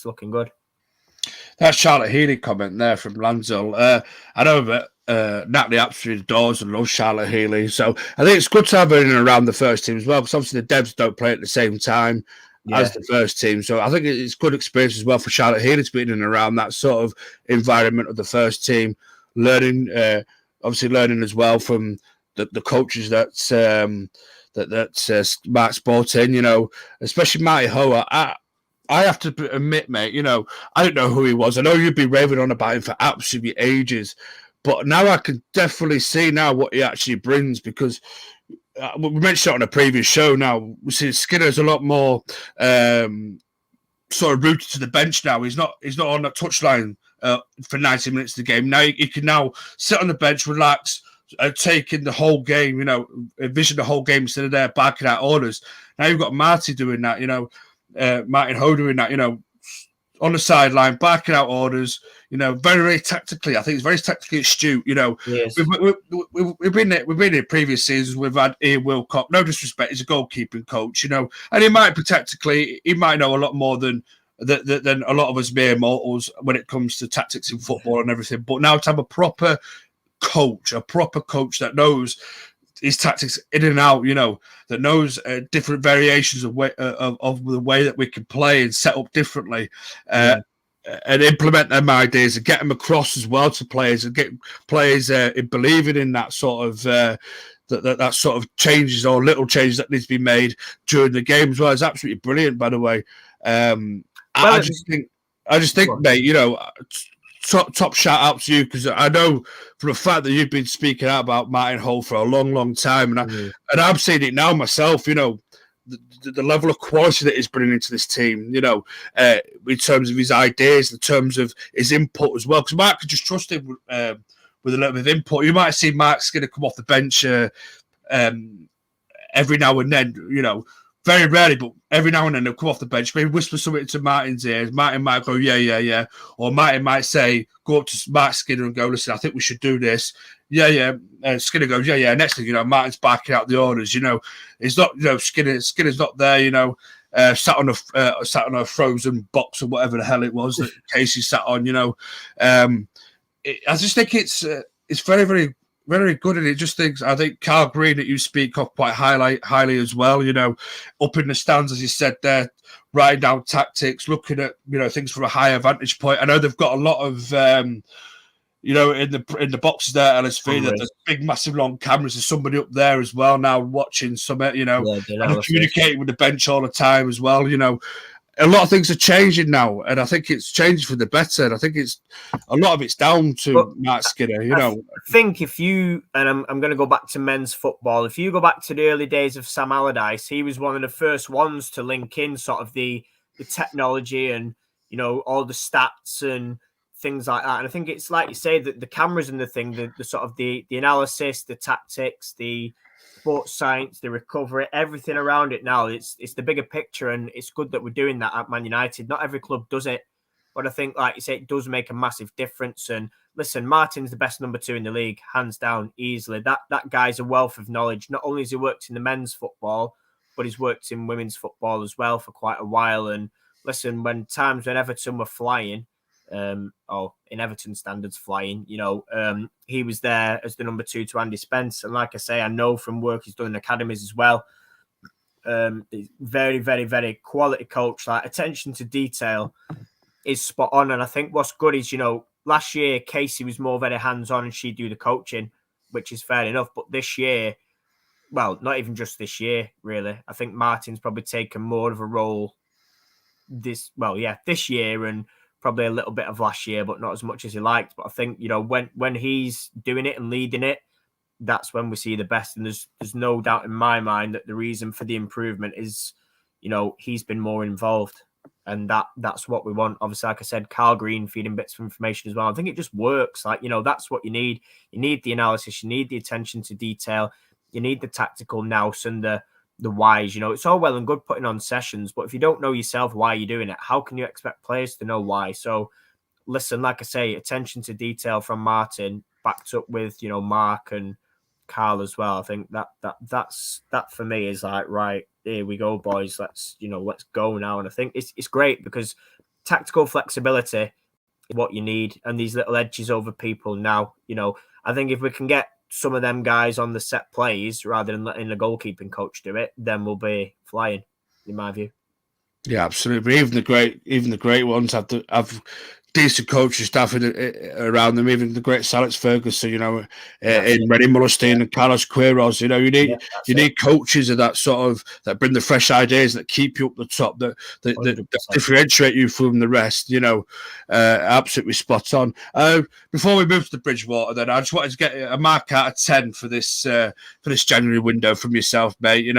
looking good. That Charlotte Healy comment there from Lanzel. I know that Natalie absolutely adores and loves Charlotte Healy. So I think it's good to have her in and around the first team as well, because obviously the Devs don't play at the same time as the first team. So I think it's good experience as well for Charlotte Healy to be in and around that sort of environment of the first team, learning as well from the coaches that Mark's brought in, you know, especially Marty Ho. I have to admit, mate, you know, I don't know who he was. I know you've been raving on about him for absolutely ages, but now I can definitely see now what he actually brings, because we mentioned it on a previous show. Now we see Skinner's a lot more sort of rooted to the bench now. He's not on that touchline for 90 minutes of the game. Now he can now sit on the bench, relax, take in the whole game, you know, envision the whole game instead of there barking out orders. Now you've got Marty doing that, you know. Martin Ho doing that, you know, on the sideline, barking out orders, you know, very, very tactically. I think it's very tactically astute, you know. Yes. We've been in previous seasons. We've had Ian Wilcock, no disrespect, he's a goalkeeping coach, you know, and he might be tactically, he might know a lot more than a lot of us mere mortals when it comes to tactics in football and everything. But now to have a proper coach that knows his tactics in and out, you know, that knows different variations of the way that we can play and set up differently, and implement them ideas and get them across as well to players, and get players believing in that sort of that sort of changes or little changes that needs to be made during the game as well. It's absolutely brilliant, by the way. I just think, mate, you know, top shout out to you, because I know for a fact that you've been speaking out about Martin Ho for a long time, and I'm seeing it now myself, you know, the level of quality that he's bringing into this team, you know, in terms of his ideas, in terms of his input as well, because Mark could just trust him with a little bit of input. You might see Mark's going to come off the bench every now and then, you know, very rarely, but every now and then they'll come off the bench, maybe whisper something to Martin's ears. Martin might go, yeah. Or Martin might say, go up to Mark Skinner and go, listen, I think we should do this. Yeah. Skinner goes, yeah. Next thing, you know, Martin's barking out the orders. You know, it's not, you know, Skinner's not there, you know, sat on a frozen box or whatever the hell it was that Casey sat on, you know. I just think it's very, very, very good, and it just thinks, I think Carl Green that you speak of quite highly as well, you know, up in the stands, as you said there, writing down tactics, looking at, you know, things from a higher vantage point. I know they've got a lot of you know, in the boxes there at LSV, that there's big massive long cameras. There's somebody up there as well now watching some, you know, and communicating with the bench all the time as well, you know. A lot of things are changing now, and I think it's changed for the better. And I think it's a lot of it's down to Matt Skinner. You know, I think if you, and I'm going to go back to men's football. If you go back to the early days of Sam Allardyce, he was one of the first ones to link in sort of the technology and all the stats and things like that. And I think it's like you say, that the cameras and the thing, the sort of the analysis, the tactics, the sports science, the recovery, everything around it now. It's the bigger picture, and it's good that we're doing that at Man United. Not every club does it, but I think, like you say, it does make a massive difference. And listen, Martin's the best number 2 in the league, hands down, easily. That guy's a wealth of knowledge. Not only has he worked in the men's football, but he's worked in women's football as well for quite a while. And listen, when Everton were flying, in Everton standards flying, he was there as the number 2 to Andy Spence. And like I say, I know from work he's done in academies as well. He's very, very, very quality coach. Like, attention to detail is spot on. And I think what's good is, last year Casey was more very hands-on and she'd do the coaching, which is fair enough. But this year, well, not even just this year, really. I think Martin's probably taken more of a role this year, and probably a little bit of last year, but not as much as he liked. But I think, when he's doing it and leading it, that's when we see the best. And there's no doubt in my mind that the reason for the improvement is, he's been more involved. And that's what we want. Obviously, like I said, Carl Green feeding bits of information as well. I think it just works. Like, that's what you need. You need the analysis. You need the attention to detail. You need the tactical nous and the whys. It's all well and good putting on sessions, but if you don't know yourself why you're doing it, how can you expect players to know why? So, listen, like I say, attention to detail from Martin, backed up with, Mark and Carl as well. I think that for me is like, right, here we go, boys. Let's go now. And I think it's great because tactical flexibility is what you need, and these little edges over people now. I think if we can get some of them guys on the set plays rather than letting the goalkeeping coach do it, then we'll be flying, in my view. Yeah, absolutely. Even the great ones have decent coaching staff around them. Even the great Alex Ferguson, in Rennie Mullerstein and Carlos Queiroz. You need coaches of that sort of that bring the fresh ideas, that keep you up the top, that differentiate you from the rest. Absolutely spot on. Before we move to the Bridgewater, then I just wanted to get a mark out of 10 for this January window from yourself, mate.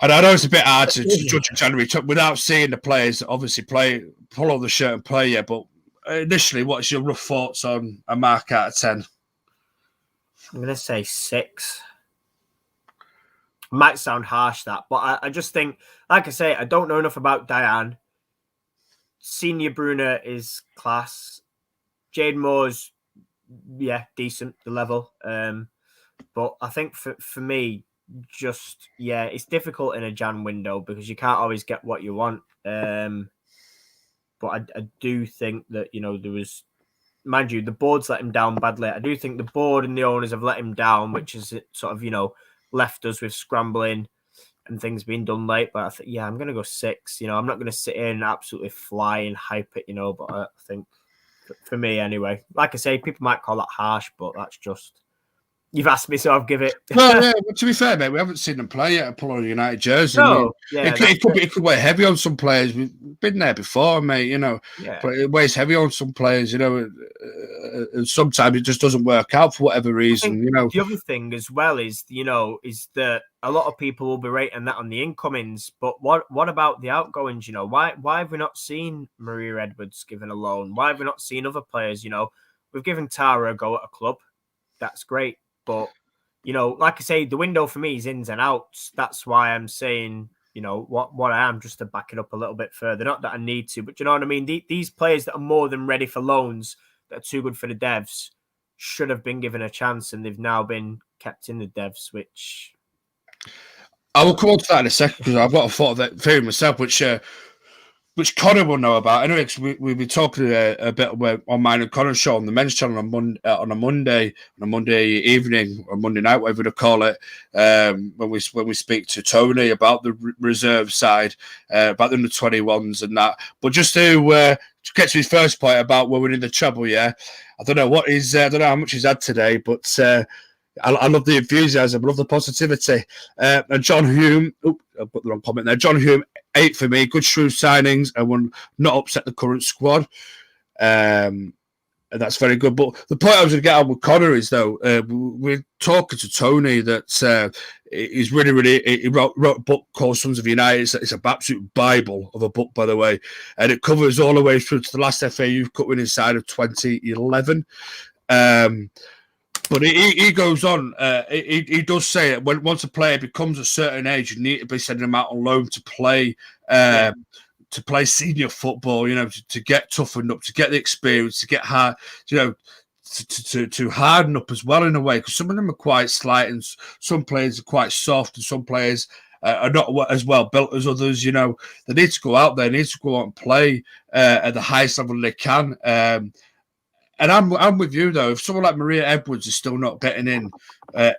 And I know it's a bit hard to judge a January without seeing the players obviously pull on the shirt and play yet. But initially, what's your rough thoughts on a mark out of 10? I'm going to say 6. Might sound harsh, that, but I just think, like I say, I don't know enough about Diane. Senior Bruna is class. Jade Moore's, decent, the level. But I think for me, it's difficult in a Jan window because you can't always get what you want. But I do think that, there was, mind you, the board's let him down badly. I do think the board and the owners have let him down, which has sort of, left us with scrambling and things being done late. But I think, I'm going to go 6. I'm not going to sit in and absolutely fly and hype it, but I think for me anyway, like I say, people might call that harsh, but that's just, you've asked me, so I'll give it. Well, to be fair, mate, we haven't seen them play yet. Pull on a United jersey. No, it could weigh heavy on some players. We've been there before, mate. But it weighs heavy on some players. And sometimes it just doesn't work out for whatever reason. The other thing as well is, is that a lot of people will be rating that on the incomings. But what about the outgoings? Why have we not seen Maria Edwards given a loan? Why have we not seen other players? We've given Tara a go at a club. That's great. But, like I say, the window for me is ins and outs. That's why I'm saying, what I am, just to back it up a little bit further. Not that I need to, but you know what I mean? These players that are more than ready for loans, that are too good for the devs, should have been given a chance, and they've now been kept in the devs, which... I will come on to that in a second, because I've got a thought of that theory myself, which Connor will know about. Anyway, we'll be talking a bit on mine and Connor's show on the men's channel on a Monday evening or Monday night, whatever to call it, when we speak to Tony about the reserve side, about the under-21s and that. But just to get to his first point about we're winning the treble, I don't know how much he's had today, but I love the enthusiasm, I love the positivity. And John Hume, I put the wrong comment there. John Hume, 8 for me. Good shrewd signings and will not upset the current squad. And that's very good. But the point I was going to get on with Connor is, though, we're talking to Tony that he's really, he wrote a book called Sons of United. It's an absolute Bible of a book, by the way. And it covers all the way through to the last FA Youth Cup winning side of 2011. But he goes on. He does say that once a player becomes a certain age, you need to be sending them out on loan to play. To play senior football, to get toughened up, to get the experience, to get hard, to harden up as well in a way. Because some of them are quite slight, and some players are quite soft, and some players are not as well built as others. They need to go out there, need to go out and play at the highest level they can. And I'm with you though. If someone like Maria Edwards is still not getting in, at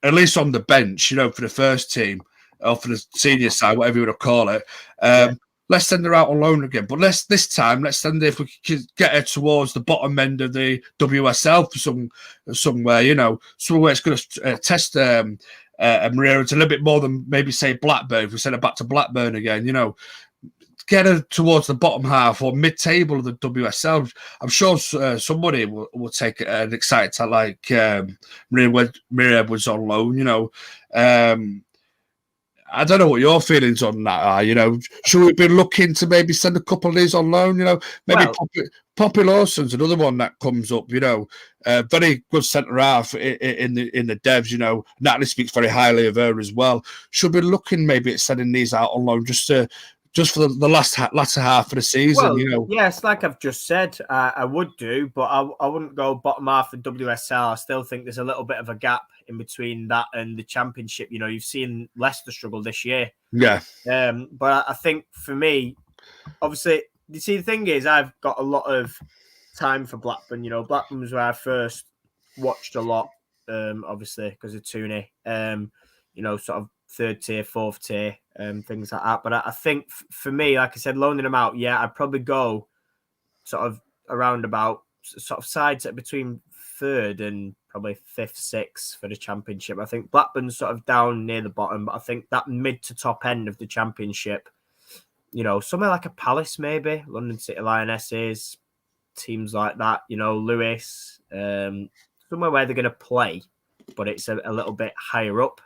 least on the bench, for the first team or for the senior side, whatever you want to call it. Let's send her out on loan again. But this time, let's send her if we can get her towards the bottom end of the WSL for somewhere, somewhere it's going to test Maria. It's a little bit more than maybe say Blackburn. If we send her back to Blackburn again, get her towards the bottom half or mid-table of the WSL. I'm sure somebody will take an excited to like Maria Edwards on loan, I don't know what your feelings on that are. Should we be looking to maybe send a couple of these on loan? Maybe Poppy Lawson's another one that comes up. Very good centre half in the devs. Natalie speaks very highly of her as well. Should we be looking maybe at sending these out on loan just for the latter half of the season? Yes, like I've just said, I would do, but I wouldn't go bottom half of WSL. I still think there's a little bit of a gap in between that and the Championship. You've seen Leicester struggle this year. Yeah. But I think for me, obviously, you see, the thing is, I've got a lot of time for Blackburn. Blackburn was where I first watched a lot, obviously, because of Tooney. Sort of third tier, fourth tier, things like that. But I think for me, like I said, loaning them out, I'd probably go sort of around about sort of sides at between third and probably fifth, sixth for the Championship. I think Blackburn's sort of down near the bottom, but I think that mid to top end of the Championship, somewhere like a Palace maybe, London City Lionesses, teams like that, Lewis, somewhere where they're going to play, but it's a little bit higher up.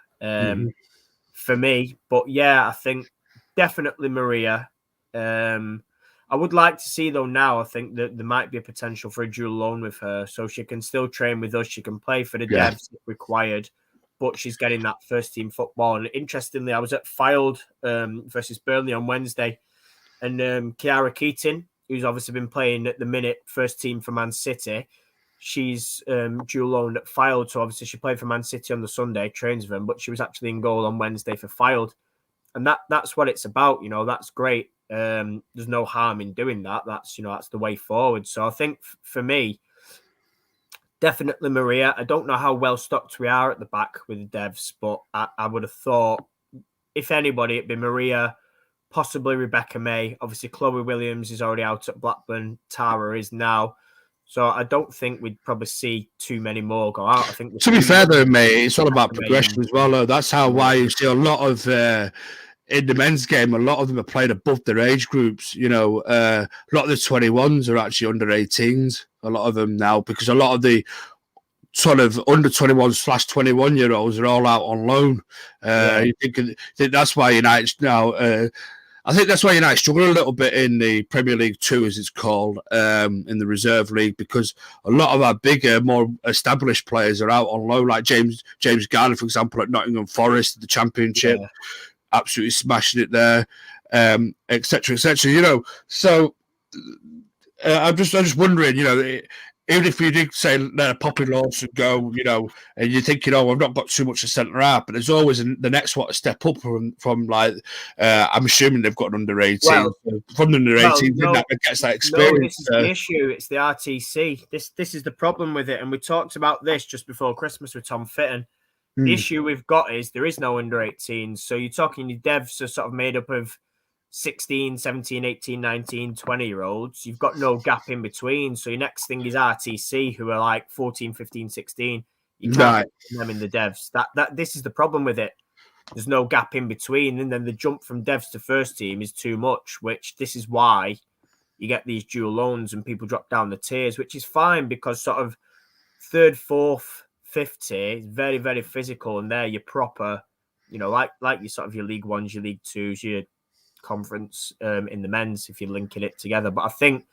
For me, but I think definitely Maria. I would like to see though now. I think that there might be a potential for a dual loan with her, so she can still train with us. She can play for the devs if required, but she's getting that first team football. And interestingly, I was at Fylde versus Burnley on Wednesday, and Kiara Keating, who's obviously been playing at the minute first team for Man City. She's dual loaned at Fylde, so obviously she played for Man City on the Sunday, trains with them, but she was actually in goal on Wednesday for Fylde. And that's what it's about, that's great. There's no harm in doing that. That's the way forward. So I think for me, definitely Maria. I don't know how well stocked we are at the back with the devs, but I would have thought, if anybody, it'd be Maria, possibly Rebecca May. Obviously, Chloe Williams is already out at Blackburn. Tara is now. So I don't think we'd probably see too many more go out. I think to be fair though, mate, it's all about progression as well. Though. That's why you see a lot of in the men's game, a lot of them are playing above their age groups. A lot of the 21s are actually under 18s. A lot of them now, because a lot of the sort of under 21/21-year-olds are all out on loan. You think that's why United now. I think that's why United struggle a little bit in the Premier League 2, as it's called, in the reserve league, because a lot of our bigger, more established players are out on loan, like James Garner, for example, at Nottingham Forest, the Championship, absolutely smashing it there, etc., etc. So I'm just wondering, even if you did say let a Poppy Lawson go, and you're thinking, I've not got too much to centre out, but there's always the next one to step up from like, I'm assuming they've got an under 18. From the under 18, that gets that experience. No, this is the issue. It's the RTC. This is the problem with it. And we talked about this just before Christmas with Tom Fitton. The issue we've got is there is no under 18. So you're talking your devs are sort of made up of 16, 17, 18, 19, 20-year-olds. You've got no gap in between. So your next thing is RTC, who are like 14, 15, 16. You can't put them in the devs. This is the problem with it. There's no gap in between. And then the jump from devs to first team is too much, which this is why, you get these dual loans and people drop down the tiers, which is fine because sort of third, fourth, fifth tier is very, very physical, and they're your proper, like your sort of your League Ones, your League Twos, your conference in the men's if you're linking it together. But I think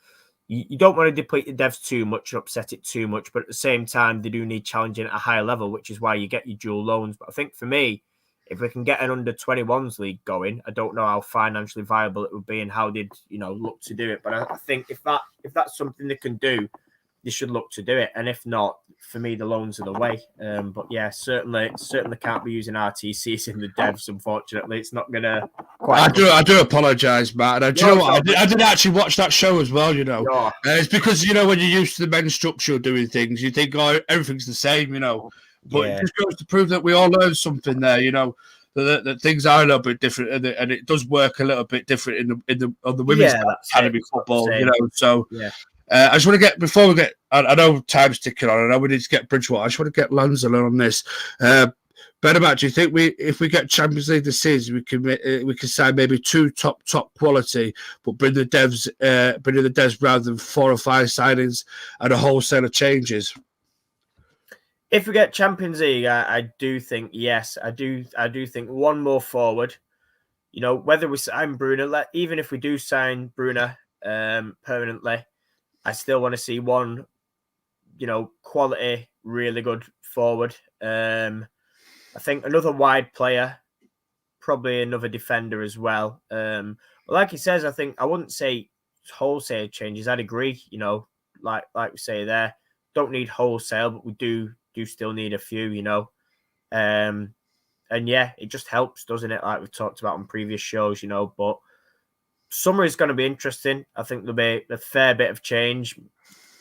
you don't want to deplete the devs too much and upset it too much, but at the same time, they do need challenging at a higher level, which is why you get your dual loans. But I think for me, if we can get an under 21s league going, I don't know how financially viable it would be and how they'd, look to do it. But I think if that's something they can do, they should look to do it. And if not, for me, the loans are the way. But yeah, certainly can't be using RTCs in the devs. Unfortunately, it's not gonna quite. I do apologise, Matt. And do you know what? I did actually watch that show as well. It's because when you're used to the men's structure of doing things, you think, oh, everything's the same. But it just goes to prove that we all learned something there. That things are a little bit different, and it does work a little bit different on the women's academy football. So. Yeah. I just want to get, before we get, I know time's ticking on, I know we need to get Bridgewater. I just want to get Lanzala on this. Benabat, do you think if we get Champions League this season, we can sign maybe 2 top quality, but bring the devs rather than 4 or 5 signings and a wholesale of changes? If we get Champions League, I do think yes. I do think one more forward. Whether we sign Bruno, even if we do sign Bruno permanently, I still want to see one, quality, really good forward. I think another wide player, probably another defender as well. But like he says, I think I wouldn't say wholesale changes. I'd agree. Like we say there, don't need wholesale, but we do still need a few. And yeah, it just helps, doesn't it? Like we've talked about on previous shows. But summer is going to be interesting. I think there'll be a fair bit of change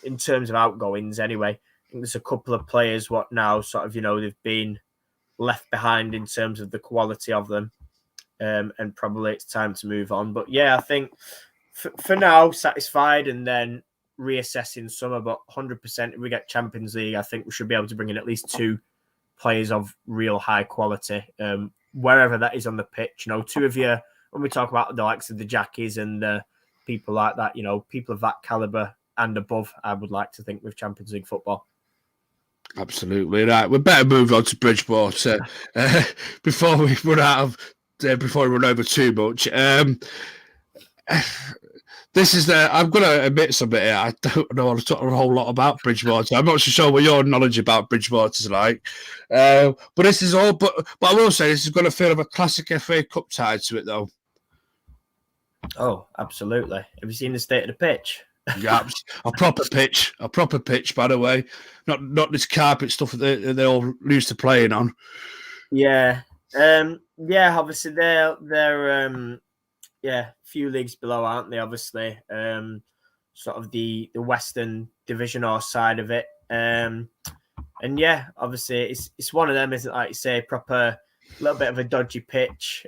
in terms of outgoings anyway. I think there's a couple of players what now sort of, they've been left behind in terms of the quality of them. And probably it's time to move on. But yeah, I think for now, satisfied and then reassessing summer. But 100%, if we get Champions League, I think we should be able to bring in at least 2 players of real high quality, wherever that is on the pitch. 2 of you, when we talk about the likes of the Jackies and people like that, people of that caliber and above, I would like to think with Champions League football. Absolutely right. We better move on to Bridgewater before we run over too much. This is I'm going to admit something here. I don't know a whole lot about Bridgewater. I'm not so sure what your knowledge about Bridgewater is like. But this is all. But I will say this is going to feel of a classic FA Cup tied to it, though. Oh, absolutely. Have you seen the state of the pitch? Yeah, a proper pitch, by the way. Not this carpet stuff that they all used to playing on. Yeah. Obviously they're a few leagues below, aren't they? Obviously, sort of the Western Division or side of it. And yeah, obviously it's one of them, isn't it? Like you say, proper little bit of a dodgy pitch.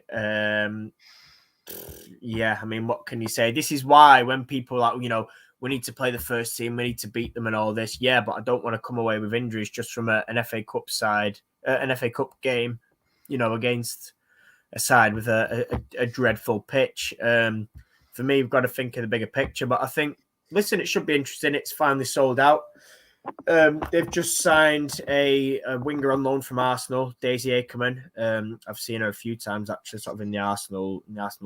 Yeah, I mean, what can you say? This is why when people are like, we need to play the first team, we need to beat them and all this. Yeah, but I don't want to come away with injuries just from an FA Cup side, an FA Cup game, against a side with a dreadful pitch. For me, we've got to think of the bigger picture. But I think, listen, it should be interesting. It's finally sold out. They've just signed a winger on loan from Arsenal, Daisy Ackerman. I've seen her a few times actually, sort of in the Arsenal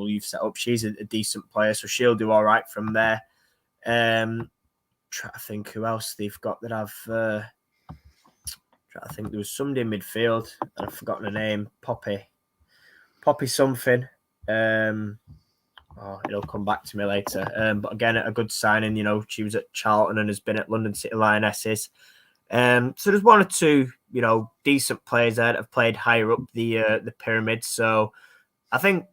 youth setup. She's a decent player, so she'll do all right from there. Try to think who else they've got that I've. I think there was somebody in midfield, and I've forgotten her name. Poppy something. It'll come back to me later. But again, a good signing. She was at Charlton and has been at London City Lionesses. So there's 1 or 2, decent players there that have played higher up the pyramid. So I think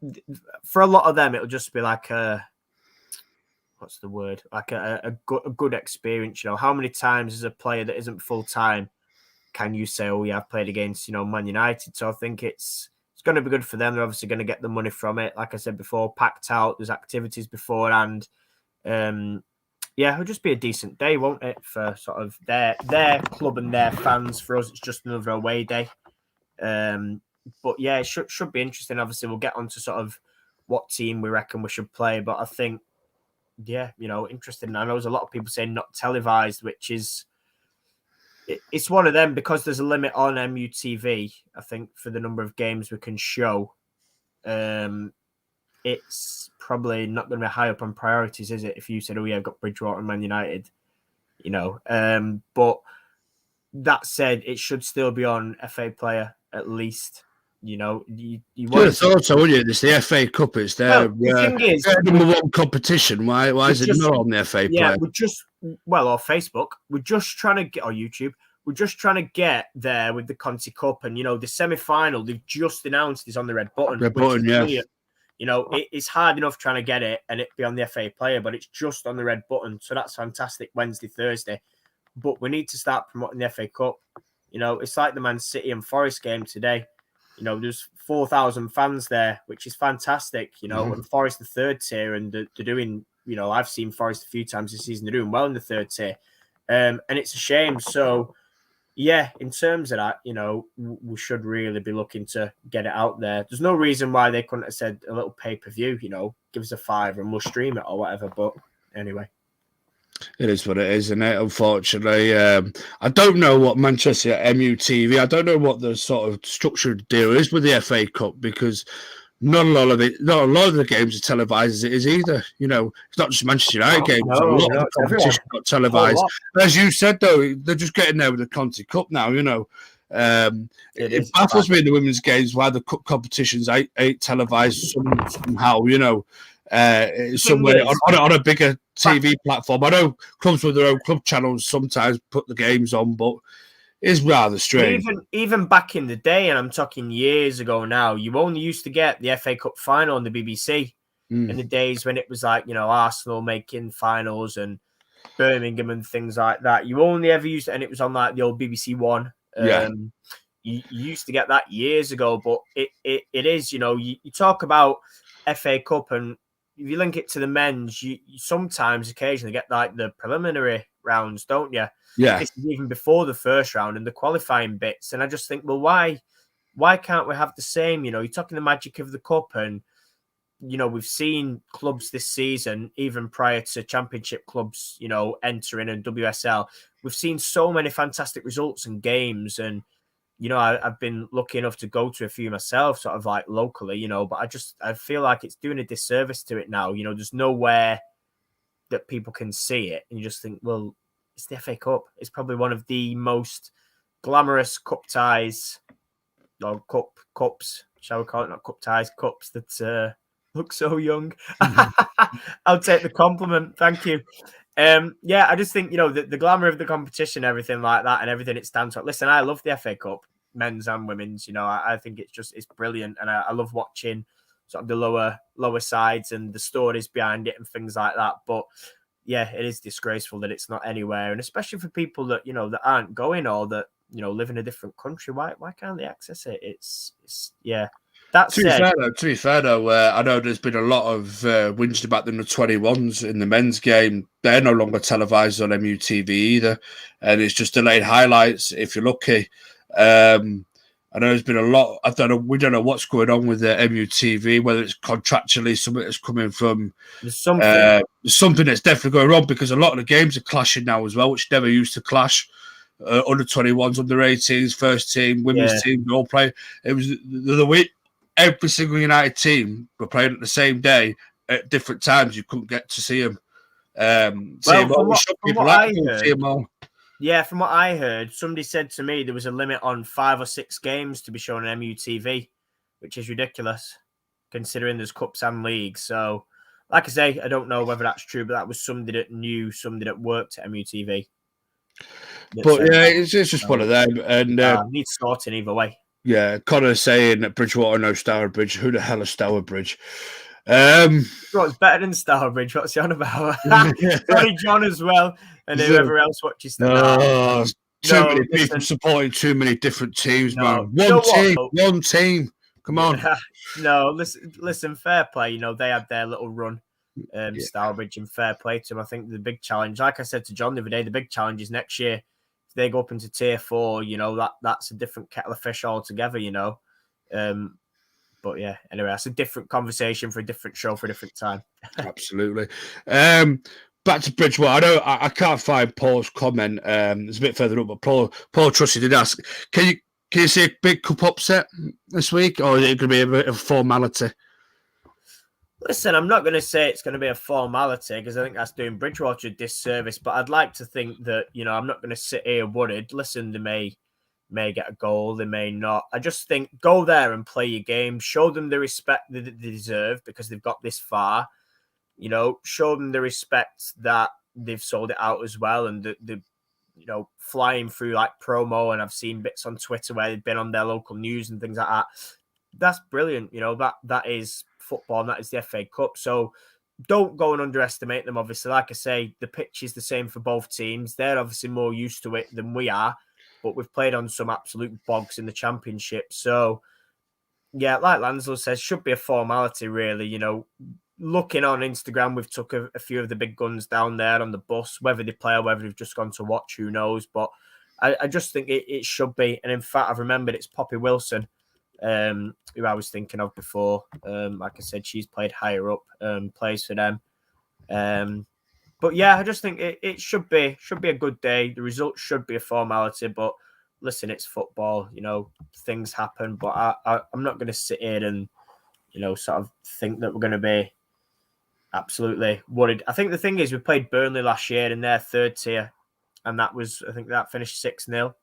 for a lot of them, it'll just be like what's the word? Like a good experience. How many times as a player that isn't full time can you say, oh yeah, I've played against Man United? So I think it's going to be good for them. They're obviously going to get the money from it. Like I said before, packed out. There's activities beforehand. It'll just be a decent day, won't it, for sort of their club and their fans. For us, it's just another away day. But yeah, it should be interesting. Obviously, we'll get on to sort of what team we reckon we should play. But I think yeah, interesting. I know there's a lot of people saying not televised, which is it's one of them because there's a limit on MUTV. I think for the number of games we can show, it's probably not going to be high up on priorities, is it? If you said, "Oh yeah, I've got Bridgewater and Man United," but that said, it should still be on FA Player at least. You Should have thought so, wouldn't you? It's the FA Cup. It's their, the thing is, their number one competition. Why is it not on the FA Player? Or Facebook. We're just trying to get, or YouTube. We're just trying to get there with the Conti Cup, and the semi-final they've just announced is on the red button. Red button, yeah. Brilliant. It's hard enough trying to get it and it be on the FA Player, but it's just on the red button, so that's fantastic. Wednesday, Thursday, but we need to start promoting the FA Cup. It's like the Man City and Forest game today. There's 4,000 fans there, which is fantastic. And Forest the third tier, and they're doing. I've seen Forest a few times this season. They're doing well in the third tier, and it's a shame. So, yeah, in terms of that, we should really be looking to get it out there. There's no reason why they couldn't have said a little pay-per-view. Give us a $5 and we'll stream it or whatever. But anyway. It is what it is, isn't it? Unfortunately, I don't know what Manchester MUTV. I don't know what the sort of structured deal is with the FA Cup because not a lot of the games are televised as it is either. It's not just Manchester United games. A lot of the competition got televised. As you said, though, they're just getting there with the Conti Cup now. It baffles me in the women's games why the cup competitions ain't televised somehow. Somewhere on a bigger TV platform. I know clubs with their own club channels sometimes put the games on, but it's rather strange. Even back in the day, and I'm talking years ago now, you only used to get the FA Cup final on the BBC in the days when it was like, Arsenal making finals and Birmingham and things like that. You only ever used it, and it was on like the old BBC One. You used to get that years ago, but it is, you talk about FA Cup, and if you link it to the men's, you sometimes occasionally get like the preliminary rounds, don't you? Yeah. This is even before the first round and the qualifying bits. And I just think, well, why can't we have the same? You're talking the magic of the cup, and we've seen clubs this season, even prior to championship clubs, entering and WSL. We've seen so many fantastic results and games, and I've been lucky enough to go to a few myself, sort of like locally, but I feel like it's doing a disservice to it now. There's nowhere that people can see it. And you just think, well, it's the FA Cup. It's probably one of the most glamorous cup ties or cups, shall we call it? Not cup ties, cups that look so young. I'll take the compliment. Thank you. I just think, the glamour of the competition, everything like that, and everything it stands for. Listen, I love the FA Cup, men's and women's. I think it's brilliant, and I love watching sort of the lower sides and the stories behind it and things like that. But yeah, it is disgraceful that it's not anywhere, and especially for people that that aren't going or that live in a different country. Why can't they access it? It's yeah. To be fair though, I know there's been a lot of whinged about the 21s in the men's game. They're no longer televised on MUTV either, and it's just delayed highlights if you're lucky. I know there's been a lot. We don't know what's going on with the MUTV, whether it's contractually something that's coming from. There's something that's definitely going wrong because a lot of the games are clashing now as well, which never used to clash. Under 21s, under 18s, first team, women's team, they all play. It was the week. Every single United team were playing at the same day at different times. You couldn't get to see them. From what I heard, somebody said to me there was a limit on 5 or 6 games to be shown on MUTV, which is ridiculous considering there's cups and leagues. So, like I say, I don't know whether that's true, but that was somebody that knew somebody that worked at MUTV. But yeah, it's just one of them, and needs sorting either way. Yeah, Connor's saying that Bridgewater no Stourbridge. Who the hell is Stourbridge? It's better than Stourbridge. What's he on about? Sorry, John as well, and whoever else watches that. Too many people supporting too many different teams, man. One team. Come on. No, listen. Fair play. They had their little run. Stourbridge, and fair play to them. I think the big challenge, like I said to John the other day, the big challenge is next year. If they go up into tier 4, that's a different kettle of fish altogether. But yeah, anyway, that's a different conversation for a different show for a different time. Absolutely. Back to Bridgewater. I know I can't find Paul's comment. It's a bit further up, but Paul Trusty did ask, can you see a big cup upset this week, or is it going to be a bit of formality? Listen, I'm not going to say it's going to be a formality because I think that's doing Bridgewater a disservice, but I'd like to think that, I'm not going to sit here worried. Listen, they may get a goal, they may not. I just think go there and play your game, show them the respect that they deserve because they've got this far. Show them the respect that they've sold it out as well, and the flying through like promo. And I've seen bits on Twitter where they've been on their local news and things like that. That's brilliant. That is football, and that is the FA Cup. So don't go and underestimate them. Obviously, like I say, the pitch is the same for both teams. They're obviously more used to it than we are, but we've played on some absolute bogs in the Championship. So yeah, like Lanslow says, should be a formality really. Looking on Instagram, we've took a few of the big guns down there on the bus, whether they play or whether they've just gone to watch, who knows. But I just think it should be. And in fact, I've remembered it's Poppy Wilson, who I was thinking of before. Like I said, she's played higher up, plays for them. But yeah, I just think it should be a good day. The result should be a formality, but listen, it's football. Things happen. But I'm not going to sit here and sort of think that we're going to be absolutely worried. I think the thing is we played Burnley last year in their third tier, and I think that finished 6-0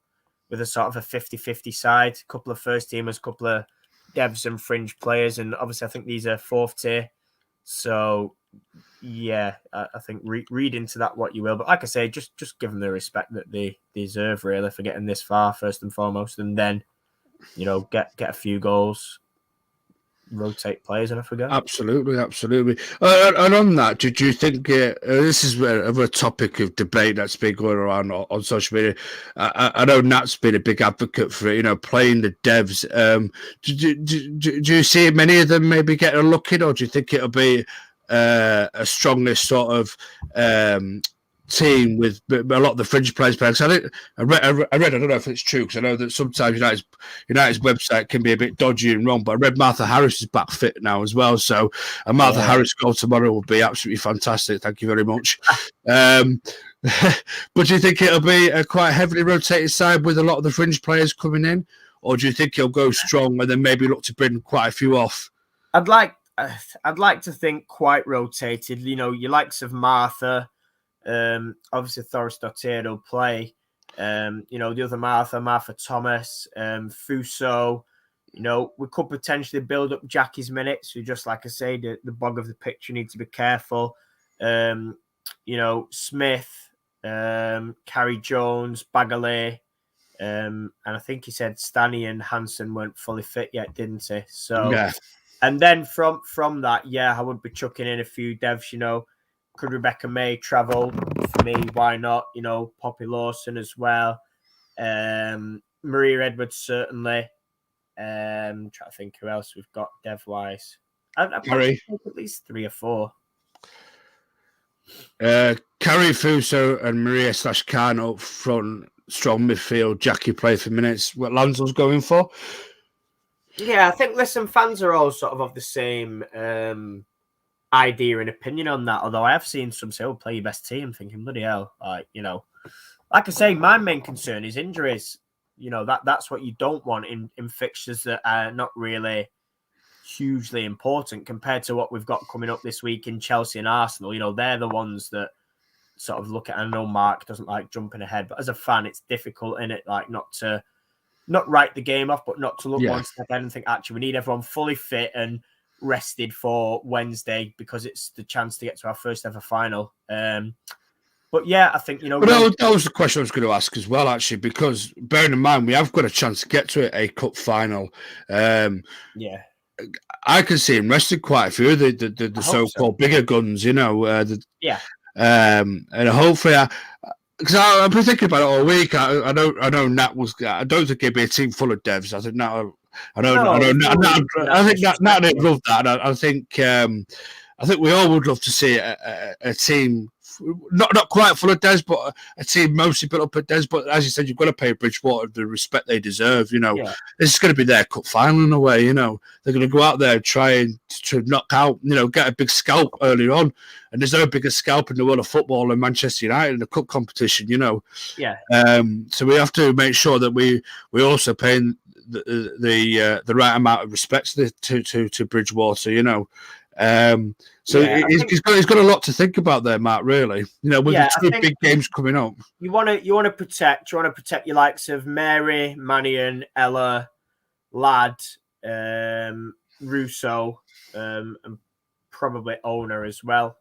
with a sort of a 50-50 side, a couple of first teamers, a couple of devs and fringe players, and obviously I think these are fourth tier. So yeah, I think read into that what you will, but like I say, just give them the respect that they deserve really for getting this far first and foremost, and then get a few goals, rotate players, and I forget. Absolutely. And on that, did you think this is a topic of debate that's been going around on social media? I know Nat's been a big advocate for it, playing the devs. Do you see many of them maybe getting a look in, or do you think it'll be a strongest sort of team with a lot of the fringe players? Because I read, I don't know if it's true, because I know that sometimes United's website can be a bit dodgy and wrong, but I read Martha Harris is back fit now as well. So a Martha Harris goal tomorrow will be absolutely fantastic. Thank you very much. But do you think it'll be a quite heavily rotated side with a lot of the fringe players coming in, or do you think he'll go strong and then maybe look to bring quite a few off? I'd like to think quite rotated. Your likes of Martha. Obviously Thoris Dottir will play. The other Martha Thomas, Fuso. We could potentially build up Jackie's minutes. Who, just like I say, the bog of the pitch, you need to be careful. Smith, Carrie Jones, Bagalay, and I think he said Stanley and Hansen weren't fully fit yet, didn't he? So, yeah. And then from that, I would be chucking in a few devs. Could Rebecca May travel? For me, why not? Poppy Lawson as well. Maria Edwards, certainly. Trying to think who else we've got dev-wise. I'd probably take at least 3 or 4. Carrie, Fuso and Maria /Khan up front, strong midfield. Jackie play for minutes. What Lanslow's going for? Yeah, I think, listen, fans are all sort of the same idea and opinion on that, although I have seen some say, play your best team, thinking, bloody hell, like I say, my main concern is injuries. That's what you don't want in fixtures that are not really hugely important compared to what we've got coming up this week in Chelsea and Arsenal. They're the ones that sort of look at. I know Mark doesn't like jumping ahead, but as a fan, it's difficult, in it, like not write the game off, but not to look one step ahead and think, actually, we need everyone fully fit and rested for Wednesday because it's the chance to get to our first ever final. But yeah, I think, But that was the question I was going to ask as well, actually, because bearing in mind we have got a chance to get to a cup final. I can see him resting quite a few of the so-called bigger guns, and hopefully, because I've been thinking about it all week. I know Nat was. I don't think it'd be a team full of devs. I think Nat. I think Nat would love that. I think we all would love to see a team not quite full of Des, but a team mostly built up at Des. But as you said, you've got to pay Bridgewater the respect they deserve. This is going to be their cup final in a way. They're going to go out there and try to knock out, get a big scalp early on. And there's no bigger scalp in the world of football than Manchester United in the cup competition. Yeah. So we have to make sure that we also paying the right amount of respect to Bridgewater. He's got a lot to think about there, Matt. Really, with the two big games coming up. You want to protect your likes of Mary, Mannion, Ella, Ladd, Russo, and probably Owner as well,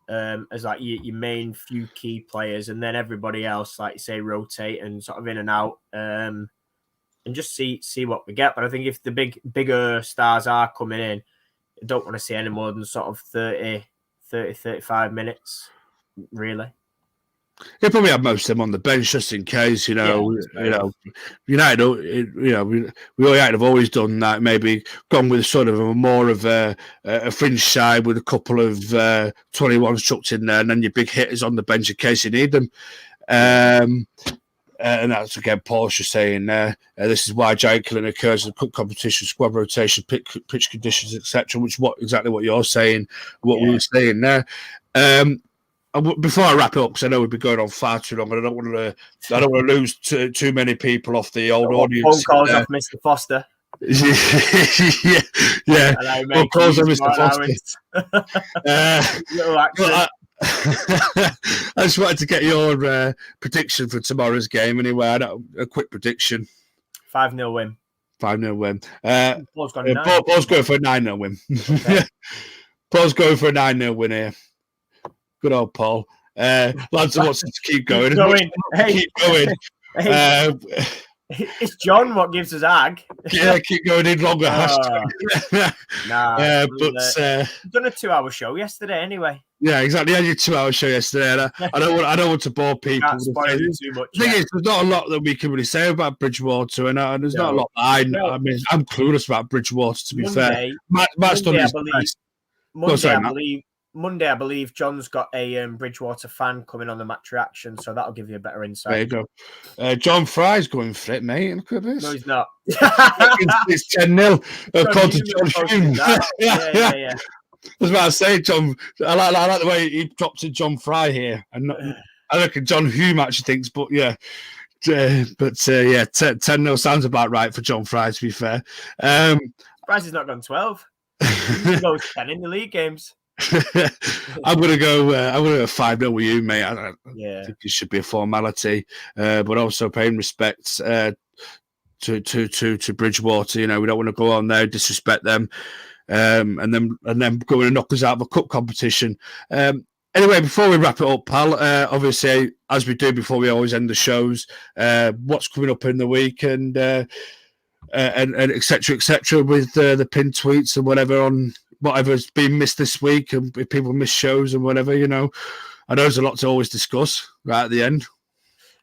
as like your main few key players, and then everybody else, like you say, rotate and sort of in and out, and just see what we get. But I think if the bigger stars are coming in, I don't want to see any more than sort of 30, 35 minutes, really. They probably have most of them on the bench just in case, United, United have always done that. Maybe gone with sort of more of a fringe side with a couple of 21s chucked in there, and then your big hitters on the bench in case you need them. And that's again, Paul's just saying this is why giant killing occurs in the cup competition, squad rotation, pitch conditions, etc. Which exactly what you're saying, what we were saying there. Before I wrap it up, because I know we've been going on far too long, and I don't want to lose too many people off the old audience. Phone calls off Mr. Foster. yeah. Phone calls off Mr. Foster. Little accent. I just wanted to get your prediction for tomorrow's game. Anyway, a quick prediction. 5-0 win. 5-0 win. Paul's going for a 9-0 win. Okay. Paul's going for a 9-0 win here. Good old Paul. Lads wants to keep going. Keep going. Hey. It's John what gives us ag. Yeah, keep going in longer. We've done a 2-hour show yesterday anyway. Yeah, exactly. I had your 2-hour show yesterday. I don't want to bore people. Can't spoil it too much. The thing is, there's not a lot that we can really say about Bridgewater, and there's not a lot that I mean, I'm clueless about Bridgewater, to be fair. Matt's done his best. Monday, I believe John's got a Bridgewater fan coming on the match reaction, so that'll give you a better insight. There you go. John Fry's going for it, mate. Look at this. No, he's not. It's 10-0. According to John Hume. Yeah. I was about to say, John. I like the way he dropped it, John Fry here, and I reckon John Hume actually thinks, but yeah. 10-0 sounds about right for John Fry, to be fair. Surprised he's not gone 12. He goes 10 in the league games. I'm gonna go 5-0 with you, mate. I think it should be a formality, but also paying respects to Bridgewater. We don't want to go on there, disrespect them, and then go and knock us out of a cup competition. Anyway, before we wrap it up, pal, obviously, as we do before we always end the shows, what's coming up in the week and et cetera, with the pinned tweets and whatever's been missed this week, and if people miss shows and whatever, I know there's a lot to always discuss right at the end.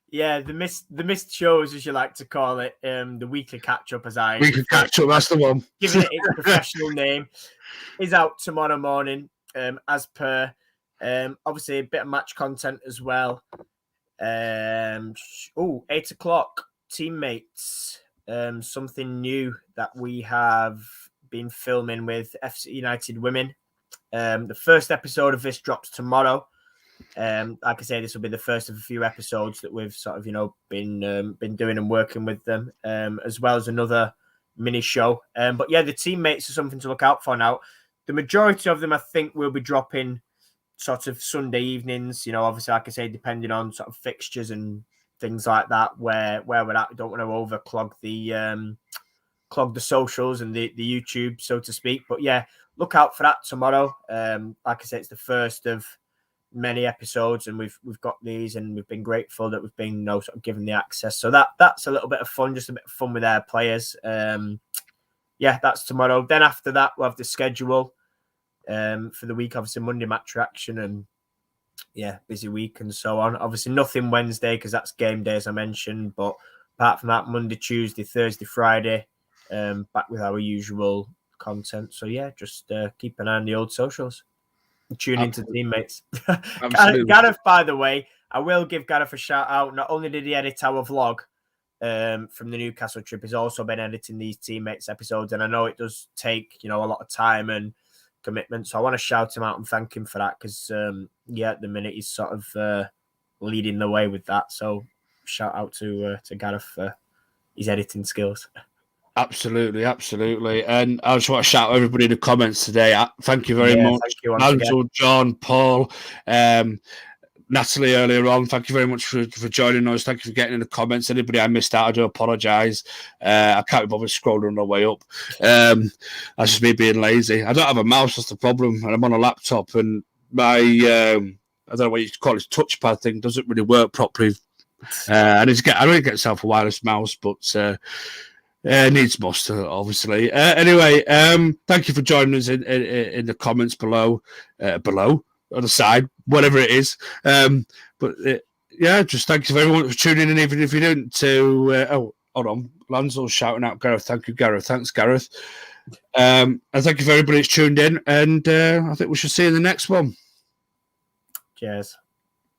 Yeah, the missed shows, as you like to call it, the weekly catch up, weekly catch up. That's the one. Giving it its professional name, is out tomorrow morning, as per. Obviously, a bit of match content as well. 8 o'clock, teammates. Something new that we have been filming with FC United Women. The first episode of this drops tomorrow. Like I say, this will be the first of a few episodes that we've sort of, been doing and working with them, as well as another mini show. But yeah, the teammates are something to look out for now. The majority of them, I think, will be dropping sort of Sunday evenings. Obviously, like I say, depending on sort of fixtures and things like that, where we're at. We don't want to overclog the socials and the YouTube, so to speak. But yeah, look out for that tomorrow. Like I said, it's the first of many episodes, and we've got these, and we've been grateful that we've been sort of given the access. So that's a little bit of fun, just a bit of fun with our players. That's tomorrow. Then after that, we'll have the schedule for the week. Obviously, Monday match reaction, and busy week and so on. Obviously, nothing Wednesday because that's game day, as I mentioned. But apart from that, Monday, Tuesday, Thursday, Friday, back with our usual content. So yeah, just keep an eye on the old socials. Tune into teammates. Absolutely. Gareth, by the way, I will give Gareth a shout out. Not only did he edit our vlog from the Newcastle trip, he's also been editing these teammates episodes, and I know it does take a lot of time and commitment. So I want to shout him out and thank him for that because at the minute he's sort of leading the way with that. So shout out to Gareth for his editing skills. Absolutely. And I just want to shout out everybody in the comments today. Thank you very much. Thank you Ansel, John, Paul, Natalie earlier on. Thank you very much for joining us. Thank you for getting in the comments. Anybody I missed out, I do apologise. I can't be bothered scrolling on the way up. That's just me being lazy. I don't have a mouse, that's the problem. And I'm on a laptop and my, I don't know what you call it, touchpad thing doesn't really work properly. I need to get myself a wireless mouse, but needs must, obviously. Anyway, thank you for joining us in the comments below, on the side, whatever it is. Just thank you very much for tuning in, even if you didn't. Hold on, Lanzel's shouting out Gareth. Thank you, Gareth. Thanks, Gareth. And thank you for everybody that's tuned in. And I think we should see you in the next one. Cheers.